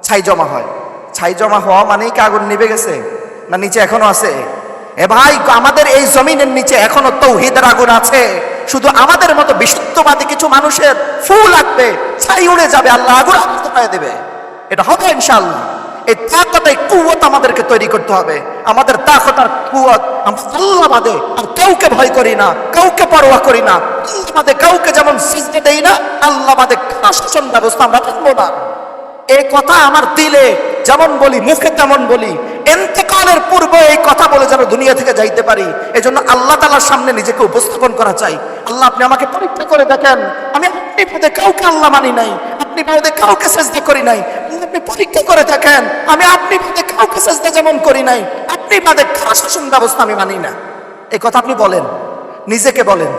ছাই জমা হয়। ছাই জমা হওয়া মানেই কি আগুন নিভে গেছে? না নিচে এখনো আছে? এ ভাই, আমাদের এই জমিনের নিচে এখনো তাওহীদের আগুন আছে, শুধু আমাদের মতো বিশুদ্ধবাদী কিছু মানুষের ফু লাগবে, ছাই উড়ে যাবে, আল্লাহ আগুন পায়ে দেবে। এটা হবে ইনশাআল্লাহ। এই তাকত, এই কুওয়াত আমাদেরকে তৈরি করতে হবে। আমাদের তাকত আর কুওয়াত, আমরা আল্লাহ বাদে আর কাউকে ভয় করি না, কাউকে পরোয়া করি না। আল্লাহ বাদে কাউকে যেমন সিজদা দেই না, আল্লাহ বাদে শাসন ব্যবস্থা আমরা মানব না। এই কথা আমার দিলে যেমন বলি, মুখে তেমন বলি, ইন্তেকালের পূর্বে এই কথা বলে যেন দুনিয়া থেকে যাইতে পারি। এজন্য আল্লাহ তাআলার সামনে নিজেকে উপস্থাপন করা চাই। আল্লাহ, আপনি আমাকে পরীক্ষা করে দেখেন, আমি আপনি পদে কাউকে আল্লাহ মানি নাই, আপনি পদে কাউকে সিজদা করি নাই। আপনি পরীক্ষা করে দেখেন, আমি আপনি পদে কাউকে সিজদা যেমন করি নাই, আপনি পদে শাসন ব্যবস্থা আমি মানি না। এই কথা আপনি বলেন, নিজেকে বলেন,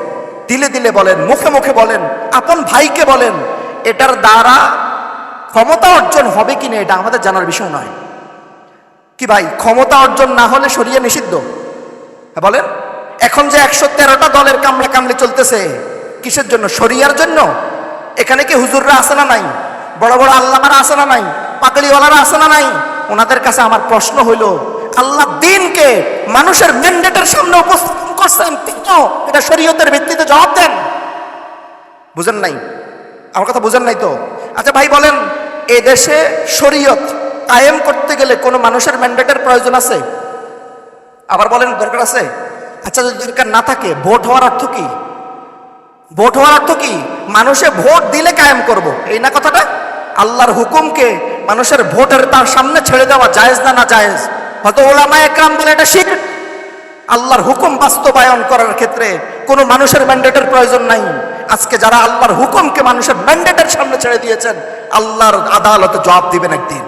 দিলে দিলে বলেন, মুখে মুখে বলেন, আপন ভাইকে বলেন। এটার দ্বারা ক্ষমতা অর্জন হবে কিনা এটা আমাদের জানার বিষয় নয়। কি ভাই, ক্ষমতা অর্জন না হলে শরিয়া নিষিদ্ধ? হ্যাঁ বলেন। এখন যে 113টা দলের কামড়া কামড়ি চলতেছে, কিসের জন্য? শরিয়ার জন্য। এখানে কি হুজুররা আছে না নাই? বড় বড় আল্লামারা আছে না নাই? পাগড়িওয়ালারা আছে না নাই? ওনাদের কাছে আমার প্রশ্ন হইল, আল্লাহ দ্বীনকে মানুষের ম্যান্ডেটের সামনে উপস্থাপন করছেন, এটা শরীয়তের ভিত্তিতে জবাব দেন। বুঝেন নাই? আমার কথা বুঝেন নাই তো? আচ্ছা ভাই বলেন, এই দেশে শরীয়ত কায়েম করতে গেলে কোনো মানুষের ম্যান্ডেটের প্রয়োজন আছে? আবার বলেন, দরকার আছে? আচ্ছা যদি দরকার না থাকে, ভোট হওয়ার অর্থ কি? ভোট হওয়ার অর্থ কি? মানুষে ভোট দিলে কায়েম করব, এই না কথাটা? আল্লাহর হুকুমকে মানুষের ভোটের তার সামনে ছেড়ে দেওয়া জায়েজ না? না জায়েজ? হয়তো ওলামায়ে কেরাম বলে এটা শিরক। আল্লাহর হুকুম বাস্তবায়ন করার ক্ষেত্রে কোনো মানুষের ম্যান্ডেটের প্রয়োজন নাই। আজকে যারা আল্লাহর হুকুমকে মানুষের ম্যান্ডেটের সামনে ছেড়ে দিয়েছেন, আল্লাহর আদালতে জবাব দিবেন একদিন।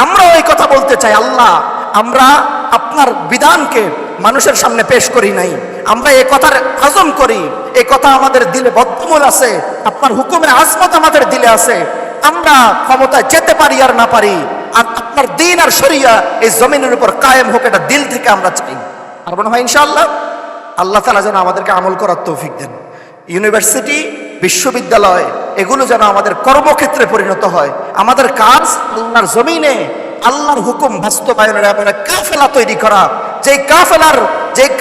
আমরাও এই কথা বলতে চাই, আল্লাহ, আমরা আপনার বিধানকে মানুষের সামনে পেশ করি নাই, আমরা এই কথার আজম করি, এই কথা আমাদের দিলে বদ্ধমূল আছে, আপনার হুকুমের আজমত আমাদের দিলে আছে। আমরা ক্ষমতায় যেতে পারি আর না পারি, আর আপনার দ্বীন আর শরিয়া এই জমিনের উপর কায়েম হোক, এটা দিল থেকে আমরা চাই। আর মনে হয় ইনশাআল্লাহ আল্লাহ তাআলা যেন আমাদেরকে আমল করার তৌফিক দেন। ইউনিভার্সিটি, বিশ্ববিদ্যালয়, এগুলো যেন আমাদের কর্মক্ষেত্রে পরিণত হয়। আমাদের কাজ আল্লাহর জমিনে আল্লাহর হুকুম বাস্তবায়নের ব্যাপারে কাফেলা তৈরি করা। যে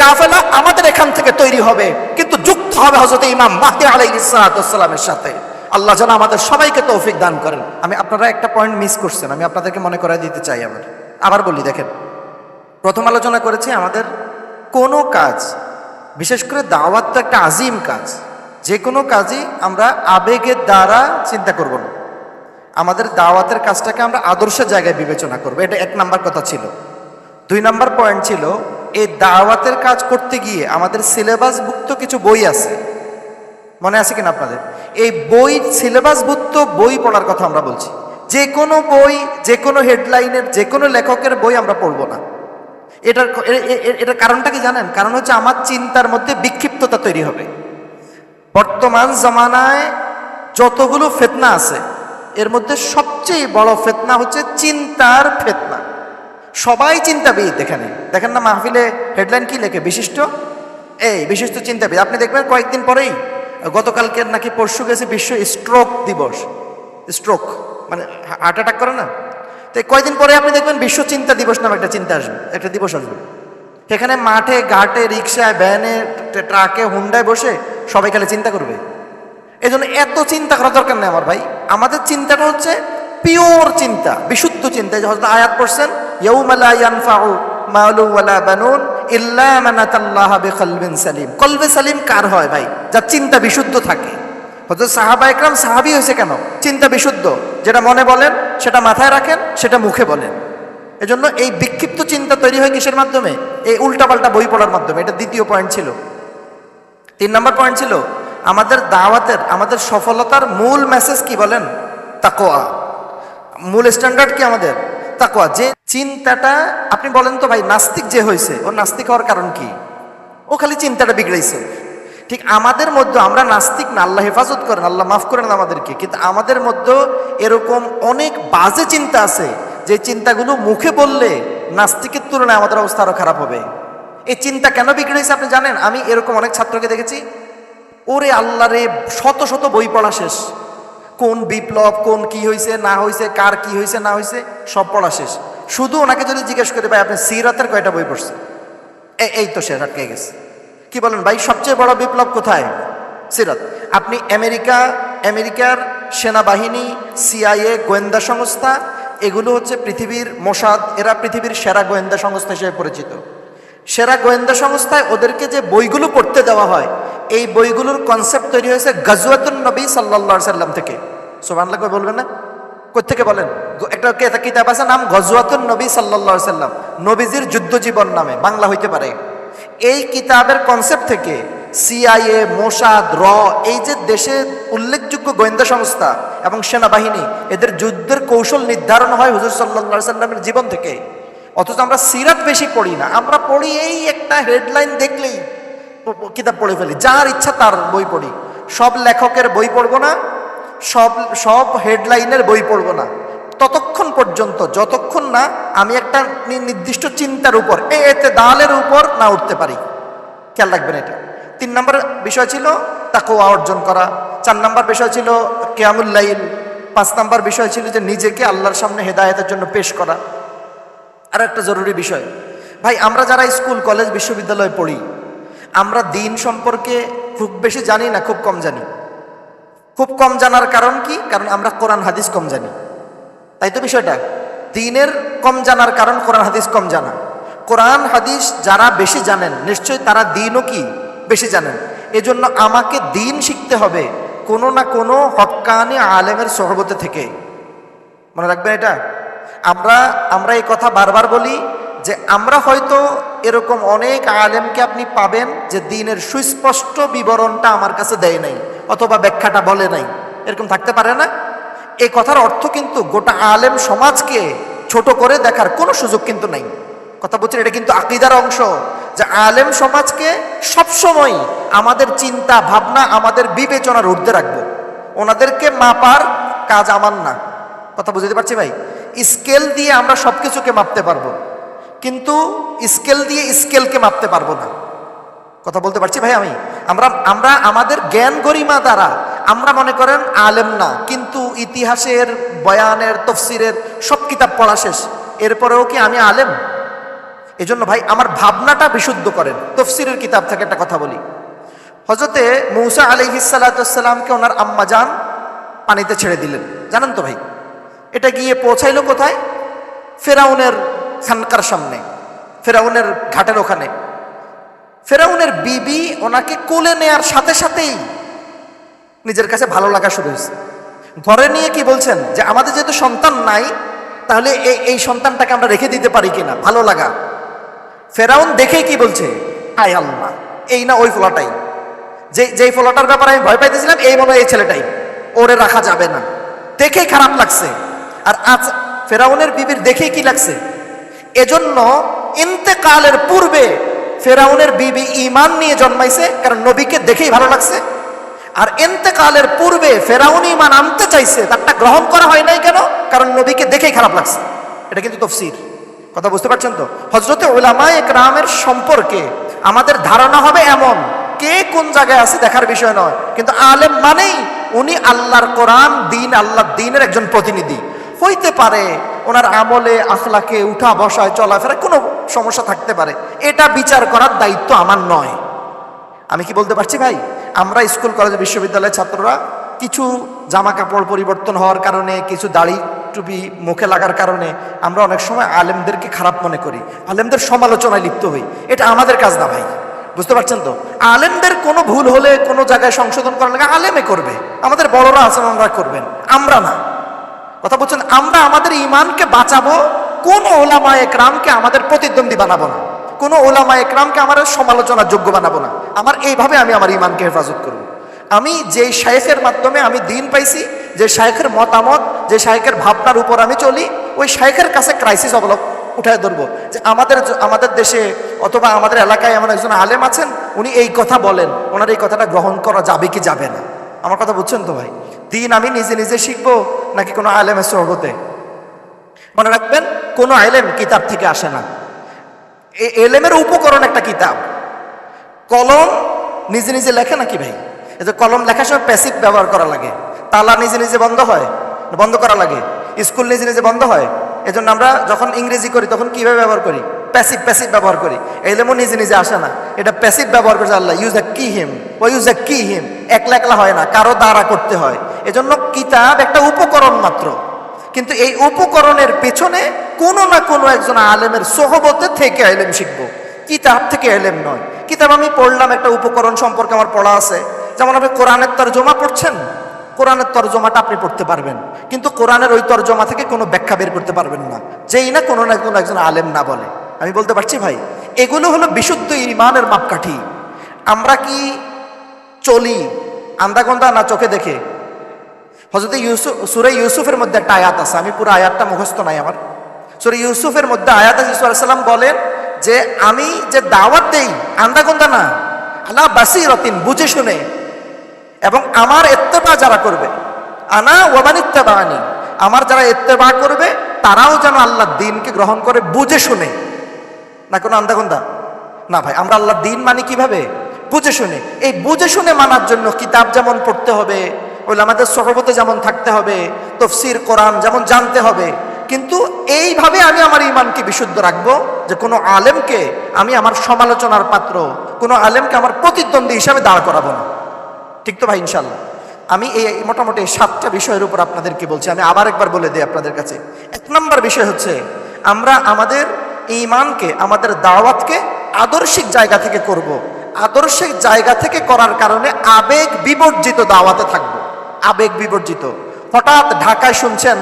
কাফেলা আমাদের এখান থেকে তৈরি হবে, কিন্তু যুক্ত হবে হযরত ইমাম মাহদী আলাইহিস সালামের সাথে। আল্লাহ যেন আমাদের সবাইকে তৌফিক দান করেন। আপনারা একটা পয়েন্ট মিস করছেন, আমি আপনাদেরকে মনে করাই দিতে চাই। আবার বলি, দেখেন, প্রথম আলোচনা করেছি আমাদের কোনো কাজ, বিশেষ করে দাওয়াত তো একটা আজিম কাজ, যে কোনো কাজই আমরা আবেগের দ্বারা চিন্তা করব না। আমাদের দাওয়াতের কাজটাকে আমরা আদর্শের জায়গায় বিবেচনা করব, এটা 1 নাম্বার কথা ছিল। 2 নাম্বার পয়েন্ট ছিল, এই দাওয়াতের কাজ করতে গিয়ে আমাদের সিলেবাসভুক্ত কিছু বই আছে, মনে আছে কিনা আপনাদের? এই বই, সিলেবাসভুক্ত বই পড়ার কথা আমরা বলছি। যে কোনো বই, যে কোনো হেডলাইনের, যে কোনো লেখকের বই আমরা পড়ব না। এটার কারণটা কি জানেন? কারণ হচ্ছে আমার চিন্তার মধ্যে বিক্ষিপ্ততা তৈরি হবে। বর্তমান জামানায় যতগুলো ফিতনা আছে, এর মধ্যে সবচেয়ে বড় ফিতনা হচ্ছে চিন্তার ফিতনা। সবাই চিন্তাবিদ। এখানে দেখেন না, মাহফিলে হেডলাইন কি লেখে? বিশিষ্ট চিন্তাবিদ। আপনি দেখবেন কয়েকদিন পরেই, গতকালকে নাকি পরশু গেছে বিশ্ব স্ট্রোক দিবস। স্ট্রোক মানে হার্ট অ্যাটাক করে না? তো কয়েকদিন পরে আপনি দেখবেন বিশ্ব চিন্তা দিবস নামে একটা দিবস আসবে। সেখানে মাঠে ঘাটে, রিক্সায়, ভ্যানে, ট্রাকে, হুন্ডায় বসে সবাই খালি চিন্তা করবে। এই জন্য এত চিন্তা করার দরকার নেই আমার ভাই। আমাদের চিন্তাটা হচ্ছে পিওর চিন্তা, বিশুদ্ধ চিন্তা। যে হযরত আয়াত পড়ছেন, ইয়াউমা লা ইয়ানফাউ মালুন ওয়ালা বানুন ইল্লা মান আতাল্লাহা বিকলবিন সালিম। কলবে সালিম কার হয় ভাই? যার চিন্তা বিশুদ্ধ থাকে। হযরত সাহাবা একরাম সাহাবী হয়েছে কেন? চিন্তা বিশুদ্ধ। যেটা মনে বলেন সেটা মাথায় রাখেন, সেটা মুখে বলেন। এজন্য এই বিক্ষিপ্ত চিন্তা তৈরি হয় কিসের মাধ্যমে? এই উল্টাপাল্টা বই পড়ার মাধ্যমে। এটা 2য় পয়েন্ট ছিল। 3 নাম্বার পয়েন্ট ছিল, আমাদের দাওয়াতের, আমাদের সফলতার মূল মেসেজ কি বলেন? তাকওয়া। মূল স্ট্যান্ডার্ড কি আমাদের? তাকওয়া। যে চিন্তাটা, আপনি বলেন তো ভাই, নাস্তিক যে হয়েছে, ওর নাস্তিক হওয়ার কারণ কি? ও খালি চিন্তাটা বিগড়াইছে। ঠিক আমাদের মধ্যে, আমরা নাস্তিক না, আল্লাহ হেফাজত করেন, আল্লাহ মাফ করেন আমাদেরকে, কিন্তু আমাদের মধ্যে এরকম অনেক বাজে চিন্তা আছে, যে চিন্তাগুলো মুখে বললে নাস্তিকের তুলনায় আমাদের অবস্থা আরো খারাপ হবে। এই চিন্তা কেন বিগড়েছে আপনি জানেন? আমি এরকম অনেক ছাত্রকে দেখেছি, ওরে আল্লাহ রে, শত শত বই পড়া শেষ, কোন বিপ্লব, কোন কি হয়েছে না হয়েছে, কার কি হয়েছে না হয়েছে, সব পড়া শেষ। শুধু ওনাকে যদি জিজ্ঞেস করে, ভাই আপনি সিরাতের কয়টা বই পড়ছেন? এই তো শেষ, আটকে গেছে। কি বলেন ভাই, সবচেয়ে বড় বিপ্লব কোথায়? সিরাত। আপনি আমেরিকার সেনাবাহিনী, সিআইএ গোয়েন্দা সংস্থা, এগুলো হচ্ছে পৃথিবীর মোসাদ, এরা পৃথিবীর সেরা গোয়েন্দা সংস্থা হিসেবে পরিচিত। সেরা গোয়েন্দা সংস্থায় ওদেরকে যে বইগুলো পড়তে দেওয়া হয়, এই বইগুলোর কনসেপ্ট তৈরি হয়েছে গাজওয়াতুন নবী সাল্লাল্লাহু আলাইহি সাল্লাম থেকে। সুবহানাল্লাহ কই বলবেন না? কোত্থেকে বলেন? একটা কিতাব আছে নাম গাজওয়াতুন নবী সাল্লাল্লাহু আলাইহি সাল্লাম, নবীজির যুদ্ধ জীবন নামে, বাংলা হইতে পারে। এই কিতাবের কনসেপ্ট থেকে সিআইএ, মোসাদ, এই যে দেশের উল্লেখযোগ্য গোয়েন্দা সংস্থা এবং সেনাবাহিনী, এদের যুদ্ধের কৌশল নির্ধারণ হয় হুজুর সাল্লাল্লাহু আলাইহি সাল্লামের জীবন থেকে। অথচ আমরা সিরাত বেশি পড়ি না, আমরা পড়ি এই একটা হেডলাইন দেখলেই কিতাব পড়ে ফেলি, যার ইচ্ছা তার বই পড়ি। সব লেখকের বই পড়বো না, সব হেডলাইনের বই পড়বো না, ততক্ষণ পর্যন্ত যতক্ষণ না আমি একটা নির্দিষ্ট চিন্তার উপর, এতেদালের উপর না উঠতে পারি। খেয়াল রাখবেন এটা। 3 নম্বর বিষয় ছিল তাকওয়া অর্জন করা, 4 নম্বর বিষয় ছিল কিয়ামুল লাইল, 5 নম্বর বিষয় ছিল যে নিজেকে আল্লাহর সামনে হেদায়েতের জন্য পেশ করা। আর একটা জরুরি বিষয় ভাই, আমরা যারা স্কুল, কলেজ, বিশ্ববিদ্যালয়ে পড়ি, আমরা দিন সম্পর্কে খুব বেশি জানি না, খুব কম জানি। খুব কম জানার কারণ কি? কারণ আমরা কোরআন হাদিস কম জানি, তাই তো বিষয়টা। দিনের কম জানার কারণ কোরআন হাদিস কম জানা। কোরআন হাদিস যারা বেশি জানেন, নিশ্চয়ই তারা দিনও কি বেশি জানেন। এজন্য আমাকে দিন শিখতে হবে কোনো না কোনো হক্কানি আলেমের সোহবতে থেকে। মনে রাখবেন এটা। আমরা এই কথা বারবার বলি যে আমরা হয়তো এরকম অনেক আলেমকে আপনি পাবেন যে দিনের সুস্পষ্ট বিবরণটা আমার কাছে দেয় নাই, অথবা ব্যাখ্যাটা বলে নাই, এরকম থাকতে পারে না? এই কথার অর্থ কিন্তু গোটা আলেম সমাজকে ছোট করে দেখার কোনো সুযোগ কিন্তু নাই। কথা বলছেন, এটা কিন্তু আকীদার অংশ, যে আলেম সমাজকে সবসময় আমাদের চিন্তা ভাবনা, আমাদের বিবেচনার ঊর্ধ্বে রাখবো। ওনাদেরকে মাপার কাজ আমার না। কথা বুঝতে পারছি ভাই? স্কেল দিয়ে আমরা সব কিছুকে মাপতে পারবো, কিন্তু স্কেল দিয়ে স্কেলকে মাপতে পারবো না। কথা বলতে পারছি ভাই আমি? আমরা আমাদের জ্ঞান গরিমা দ্বারা আমরা মনে করেন আলেম না, কিন্তু ইতিহাসের, বয়ানের, তফসিরের সব কিতাব পড়া শেষ, এরপরেও কি আমি আলেম? এজন্য ভাই আমার ভাবনাটা বিশুদ্ধ করেন। তফসিরের কিতাব থেকে একটা কথা বলি। হযরতে মূসা আলাইহিস সালাতু ওয়াস সালামকে ওনার আম্মা জান পানিতে ছেড়ে দিলেন, জানেন তো ভাই? এটা গিয়ে পৌঁছাইলো কোথায়? ফেরাউনের খানকার সামনে, ফেরাউনের ঘাটের ওখানে। ফেরাউনের বিবি ওনাকে কোলে নেয়ার সাথে সাথেই নিজের কাছে ভালো লাগা শুরু হয়েছে। ঘরে নিয়ে কি বলছেন যে আমাদের যেহেতু সন্তান নাই, তাহলে এই সন্তানটাকে আমরা রেখে দিতে পারি কিনা, ভালো লাগা। ফেরাউন দেখেই কি বলছে, আয় আল্লাহ, এই না ওই ফলাটাই, যেই ফলাটার ব্যাপারে আমি ভয় পাইতেছিলাম, এই মনে হয় এই ছেলেটাই, ওরে রাখা যাবে না। দেখেই খারাপ লাগছে। আর আজ ফেরাউনের বিবির দেখেই কি লাগছে? এজন্য ইন্তেকালের পূর্বে ফেরাউনের বিবি ঈমান নিয়ে জন্মাইছে, কারণ নবীকে দেখেই ভালো লাগছে। আর ইন্তেকালের পূর্বে ফেরাউন ঈমান আনতে চাইছে, তারটা গ্রহণ করা হয় নাই কেন? কারণ নবীকে দেখেই খারাপ লাগছে। এটা কিন্তু তাফসীর। কথা বুঝতে পারছেন তো? হযরতে উলামায়ে কেরামের সম্পর্কে আমাদের ধারণা হবে এমন, কে কোন জায়গায় আছে দেখার বিষয় নয়, কিন্তু আলেম মানেই উনি আল্লাহর কোরআন, দিন, আল্লাহর দিনের একজন প্রতিনিধি। হইতে পারে ওনার আমলে, আখলাকে, উঠা বসায়, চলাফেরা কোনো সমস্যা থাকতে পারে, এটা বিচার করার দায়িত্ব আমার নয়। আমি কি বলতে পারছি ভাই? আমরা স্কুল, কলেজ, বিশ্ববিদ্যালয়ের ছাত্ররা কিছু জামা কাপড় পরিবর্তন হওয়ার কারণে, কিছু দাড়ি টুপি মুখে লাগার কারণে আমরা অনেক সময় আলেমদেরকে খারাপ মনে করি, আলেমদের সমালোচনায় লিপ্ত হই। এটা আমাদের কাজ না ভাই, বুঝতে পারছেন তো? আলেমদের কোনো ভুল হলে, কোনো জায়গায় সংশোধন করার লাগে আলেমে করবে, আমাদের বড়রা আছেন ওনারা করবেন, আমরা না। কথা বলছেন, আমরা আমাদের ইমানকে বাঁচাবো, কোন ওলামায়ে কেরামকে আমাদের প্রতিদ্বন্দ্বী বানাবো না, কোন ওলামায়ে কেরামকে আমাদের সমালোচনার যোগ্য বানাবো না। এইভাবে আমি আমার ইমানকে হেফাজত করব। আমি যেই শায়েখের মাধ্যমে আমি দিন পাইছি, যে শায়েখের মতামত, যে শায়েখের ভাবনার উপর আমি চলি, ওই শায়েখের কাছে ক্রাইসিস উঠায় ধরবো যে আমাদের দেশে অথবা আমাদের এলাকায় এমন একজন আলেম আছেন, উনি এই কথা বলেন, ওনার এই কথাটা গ্রহণ করা যাবে কি যাবে না। আমার কথা বুঝছেন তো ভাই? দিন আমি নিজে নিজে শিখবো নাকি কোনো আলেমের সোহবতে? মনে রাখবেন, কোনো আলেম কিতাব থেকে আসে না। এই এলেমের উপকরণ একটা কিতাব। কলম নিজে নিজে লেখে নাকি ভাই? এই যে কলম লেখার সময় প্যাসিভ ব্যবহার করা লাগে, তালা নিজে নিজে বন্ধ হয়, বন্ধ করা লাগে, স্কুল নিজে নিজে বন্ধ হয়। এজন্য আমরা যখন ইংরেজি করি তখন কিভাবে ব্যবহার করি? প্যাসিভ প্যাসিভ ব্যবহার করি, এলেমও নিজে নিজে আসে না, এটা প্যাসিভ ব্যবহার করছে আল্লাহ। ইউজ এ কি হিম ও ইউজ এ কি হিম, একলা একলা হয় না, কারো দ্বারা করতে হয়। এজন্য কিতাব একটা উপকরণ মাত্র, কিন্তু এই উপকরণের পেছনে কোনো না কোনো একজন আলেমের সোহবতে থেকে এলেম শিখবো, কিতাব থেকে এলেম নয়। কিতাব আমি পড়লাম, একটা উপকরণ সম্পর্কে আমার পড়া আছে। যেমন আপনি কোরআনের তরজমা পড়ছেন, কোরআনের তরজমাটা আপনি পড়তে পারবেন, কিন্তু কোরআনের ওই তরজমা থেকে কোনো ব্যাখ্যা বের করতে পারবেন না, যেই না কোনো একজন আলেম না বলে। আমি বলতে পারছি ভাই, এগুলো হলো বিশুদ্ধ ঈমানের মাপকাঠি। আমরা কি চলি আন্দাগন্দা না চোখে দেখে? হযরত ইউসুফ, সূরা ইউসুফের মধ্যে একটা আয়াত আছে, আমি পুরো আয়াতটা মুখস্থ নাই আমার। সূরা ইউসুফের মধ্যে আয়াত আছে, ইউসুফ আলাইহিস সালাম বলেন যে আমি যে দাওয়াত দেই আন্দাগন্দা না, আলা বাসীরাতিন, বুঝে শুনে, এবং আমার ইত্তেবা যারা করবে, আনা ওয়া মান ইত্তাবানি, আমার যারা ইত্তেবা করবে তারাও যেন আল্লাহর দ্বীনকে গ্রহণ করে বুঝে শুনে, না কোনো আন্দাগন্দা না। ভাই আমরা আল্লাহর দ্বীন মানি কিভাবে? বুঝে শুনে। এই বুঝে শুনে মানার জন্য কিতাব যেমন পড়তে হবে, উলামাদের সোহবতে যেমন থাকতে হবে, তাফসীর কোরআন যেমন জানতে হবে, কিন্তু এইভাবে আমি আমার ঈমানকে বিশুদ্ধ রাখবো যে কোনো আলেমকে আমি আমার সমালোচনার পাত্র, কোনো আলেমকে আমার প্রতিদ্বন্দ্বী হিসাবে দাঁড় করাবো না। ঠিক তো ভাই? ইনশাল্লাহ আমি এই মোটামুটি 7টা বিষয়ের উপর আপনাদেরকে বলছি। আমি আবার একবার বলে দিই আপনাদের কাছে। 1 নম্বর বিষয় হচ্ছে, আমরা আমাদের ঈমানকে, আমাদের দাওয়াতকে আদর্শিক জায়গা থেকে করব। আদর্শিক জায়গা থেকে করার কারণে আবেগ বিবর্জিত দাওয়াতে থাকবো, আবেগ বিবর্জিত। হঠাৎ ঢাকায় শুনছেন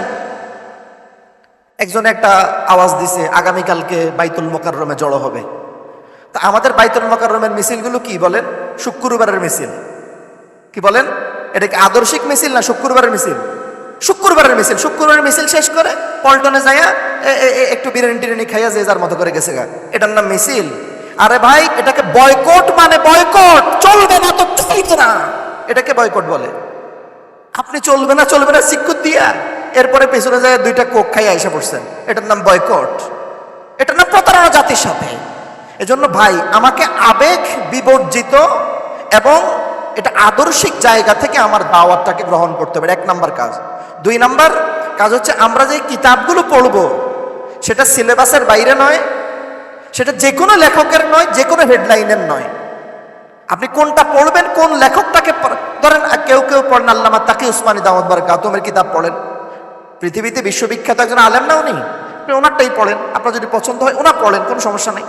একজন একটা আওয়াজ দিছে আগামীকালকে বাইতুল মোকাররমে জড়ো হবে। তা আমাদের বাইতুল মোকাররমের মিছিলগুলো কি বলেন? শুক্রবারের মিছিল। কি বলেন? এটা কি আদর্শিক মিছিল না শুক্রবারের মিছিল? শুক্রবারের মিছিল। শুক্রবারের মিছিল শেষ করে পল্টনে যাইয়া একটু বিরিয়ানি টিরিয়ানি খাইয়া যে যার মতো করে গেছে গা, এটার নাম মিছিল? আরে ভাই, এটাকে বয়কট মানে বয়কট, চলবে না তো চলবে না, এটাকে বয়কট বলে। আপনি চলবে না সিক্কুত দিয়া এরপরে পেছনে যায় 2টা কোক খাইয়া এসে পড়ছেন, এটার নাম বয়কট, এটার নাম প্রতারণা জাতির সাথে। এজন্য ভাই আমাকে আবেগ বিবর্জিত এবং এটা আদর্শিক জায়গা থেকে আমার দাওয়াতটাকে গ্রহণ করতে হবে, 1 নম্বর কাজ। 2 নম্বর কাজ হচ্ছে, আমরা যে কিতাবগুলো পড়বো সেটা সিলেবাসের বাইরে নয়, সেটা যে কোনো লেখকের নয়, যে কোনো হেডলাইনের নয়। আপনি কোনটা পড়বেন, কোন লেখকটাকে ধরেন, কেউ পড়েন আল্লামা তাকি উসমানী দাওয়াত বারাকাতুহুর কিতাব পড়েন, পৃথিবীতে বিশ্ববিখ্যাত একজন আলেম না উনি, আপনি ওনারটাই পড়েন, আপনার যদি পছন্দ হয় ওনার পড়েন, কোনো সমস্যা নেই।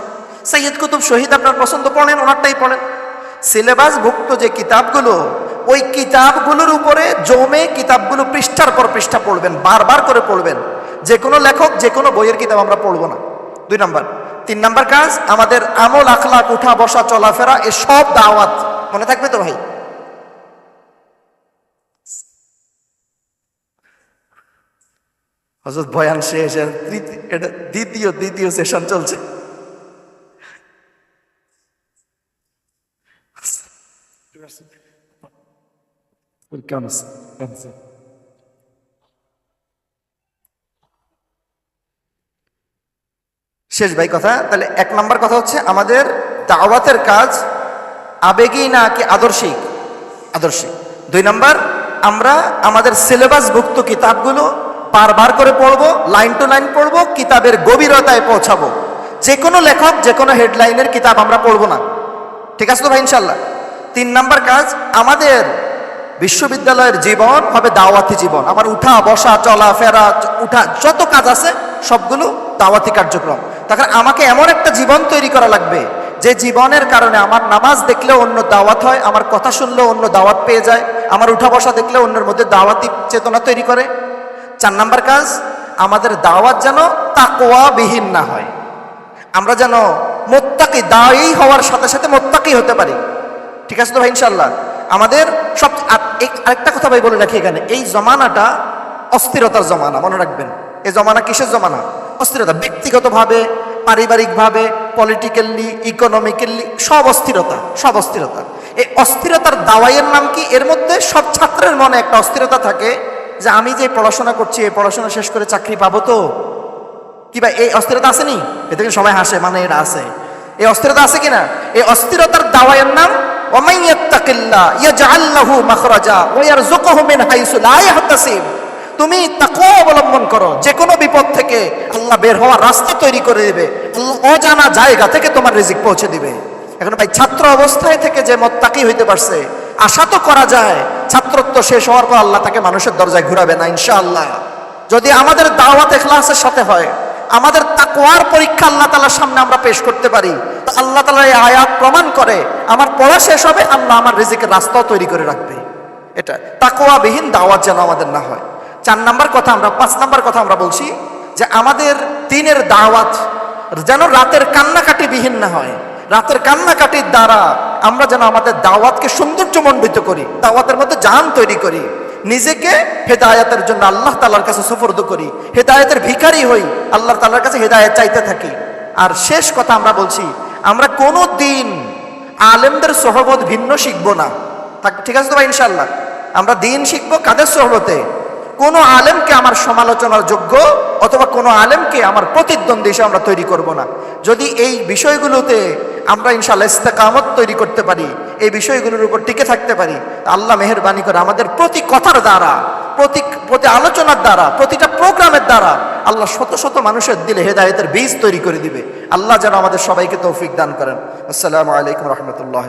সৈয়দ কুতুব শহীদ আপনার পছন্দ, পড়েন, ওনারটাই পড়েন। সিলেবাসভুক্ত যে কিতাবগুলো, ওই কিতাবগুলোর উপরে জমে কিতাবগুলো পৃষ্ঠার পর পৃষ্ঠা পড়বেন, বারবার করে পড়বেন। যে কোনো লেখক, যে কোনো বইয়ের কিতাব আমরা পড়বো না। 2 নম্বর। 3 নম্বর কাজ, আমাদের আমল আখলাক, উঠা বসা চলাফেরা, এ সব দাওয়াত। মনে থাকবে তো ভাই? হযরত বয়ান শেষ, এটা দ্বিতীয় সেশন চলছে। শেষ ভাই কথা। তাহলে 1 নম্বর কথা হচ্ছে, আমাদের দাওয়াতের কাজ আবেগী না কি আদর্শিক? আদর্শিক। 2 নম্বর, আমরা আমাদের সিলেবাসভুক্ত কিতাবগুলো বারবার করে পড়বো, লাইন টু লাইন পড়বো, কিতাবের গভীরতায় পৌঁছাবো। যে কোনো লেখক, যে কোনো হেডলাইনের কিতাব আমরা পড়বো না। ঠিক আছে তো ভাই? ইনশাল্লাহ। 3 নম্বর কাজ, আমাদের বিশ্ববিদ্যালয়ের জীবন হবে দাওয়াতি জীবন। আমার উঠা বসা চলাফেরা, উঠা যত কাজ আছে সবগুলো দাওয়াতি কার্যক্রম। তখন আমাকে এমন একটা জীবন তৈরি করা লাগবে যে জীবনের কারণে আমার নামাজ দেখলেও অন্য দাওয়াত হয়, আমার কথা শুনলেও অন্য দাওয়াত পেয়ে যায়, আমার উঠা বসা দেখলেও অন্যের মধ্যে দাওয়াতি চেতনা তৈরি করে। 4 নম্বর কাজ, আমাদের দাওয়াত যেন তাকওয়া বিহীন না হয়। আমরা যেন মুত্তাকি, দায়ী হওয়ার সাথে সাথে মুত্তাকি হতে পারি। ঠিক আছে তো ভাই? ইনশাল্লাহ। আমাদের সব আরেকটা কথা ভাই বলে রাখি এখানে, এই জমানাটা অস্থিরতার জমানা, মনে রাখবেন। এই জমানা কিসের জমানা? অস্থিরতা। ব্যক্তিগতভাবে, পারিবারিকভাবে, পলিটিক্যালি, ইকোনমিক্যালি, সব অস্থিরতা, সব অস্থিরতা। এই অস্থিরতার দাওয়াইয়ের নাম কি? এর মধ্যে সব ছাত্রের মনে একটা অস্থিরতা থাকে যে আমি যে পড়াশোনা করছি, এই পড়াশোনা শেষ করে চাকরি পাবো তো? কি ভাই, এই অস্থিরতা আসেনি? এতে কিন্তু সবাই হাসে, মানে এটা আছে। এই অস্থিরতা আছে কিনা? এই অস্থিরতার দাওয়াইয়ের নাম ওয়ামান ইয়াত্তাকিল্লাহ ইয়াজআল লাহু মাখরাজা ওয়া ইয়ারযুকুহু মিন হাইসু লা ইয়াহতাসিব। তুমি তাকওয়া অবলম্বন করো, যে কোনো বিপদ থেকে আল্লাহ বের হওয়ার রাস্তা তৈরি করে দিবে, আল্লাহ অজানা জায়গা থেকে তোমার রিজিক পৌঁছে দিবে। এখন ভাই ছাত্র অবস্থায় থেকে যে মুত্তাকি হইতে পারছে, আশা তো করা যায় ছাত্রত্ব শেষ হওয়ার পর আল্লাহ তাকে মানুষের দরজায় ঘুরাবে না ইনশাআল্লাহ। যদি আমাদের দাওয়াত ইখলাসের সাথে হয়, আমাদের তাকওয়ার পরীক্ষা আল্লাহ তাআলার সামনে আমরা পেশ করতে পারি, তো আল্লাহ তাআলা এই আয়াত প্রমাণ করে আমার পড়া শেষ হবে, আল্লাহ আমার রিজিকের রাস্তাও তৈরি করে রাখবে। এটা তাকওয়াবিহীন দাওয়াত যেন আমাদের না হয়। 5 নাম্বার কথা আমরা বলছি যে আমাদের দিনের দাওয়াত যেন রাতের কান্নাকাটি বিহীন না হয়। রাতের কান্নাকাটির দ্বারা আমরা যেন আমাদের দাওয়াতকে সৌন্দর্যমণ্ডিত করি, দাওয়াতের মধ্যে জান তৈরি করি, নিজেকে হেদায়েতের জন্য আল্লাহ তাআলার কাছে সুপর্দ করি, হেদায়েতের ভিখারি হই, আল্লাহ তাআলার কাছে হেদায়েত চাইতে থাকি। আর শেষ কথা আমরা বলছি, আমরা কোনো দিন আলেমদের সোহবত ভিন্ন শিখবো না। ঠিক আছে তো ভাই? ইনশাআল্লাহ আমরা দিন শিখবো কাদের সোহবতে? কোনো আলেমকে আমার সমালোচনার যোগ্য অথবা কোনো আলেমকে আমার প্রতিদ্বন্দ্বী হিসেবে আমরা তৈরি করব না। যদি এই বিষয়গুলোতে আমরা ইনশাআল্লাহ ইস্তেকামত তৈরি করতে পারি, এই বিষয়গুলোর উপর টিকে থাকতে পারি, আল্লাহ মেহেরবানি করে আমাদের প্রতি কথার দ্বারা, প্রতি আলোচনার দ্বারা, প্রতিটা প্রোগ্রামের দ্বারা আল্লাহ শত শত মানুষের দিলে হেদায়েতের বীজ তৈরি করে দিবে। আল্লাহ যেন আমাদের সবাইকে তৌফিক দান করেন। আসসালামু আলাইকুম রহমতুল্লাহ।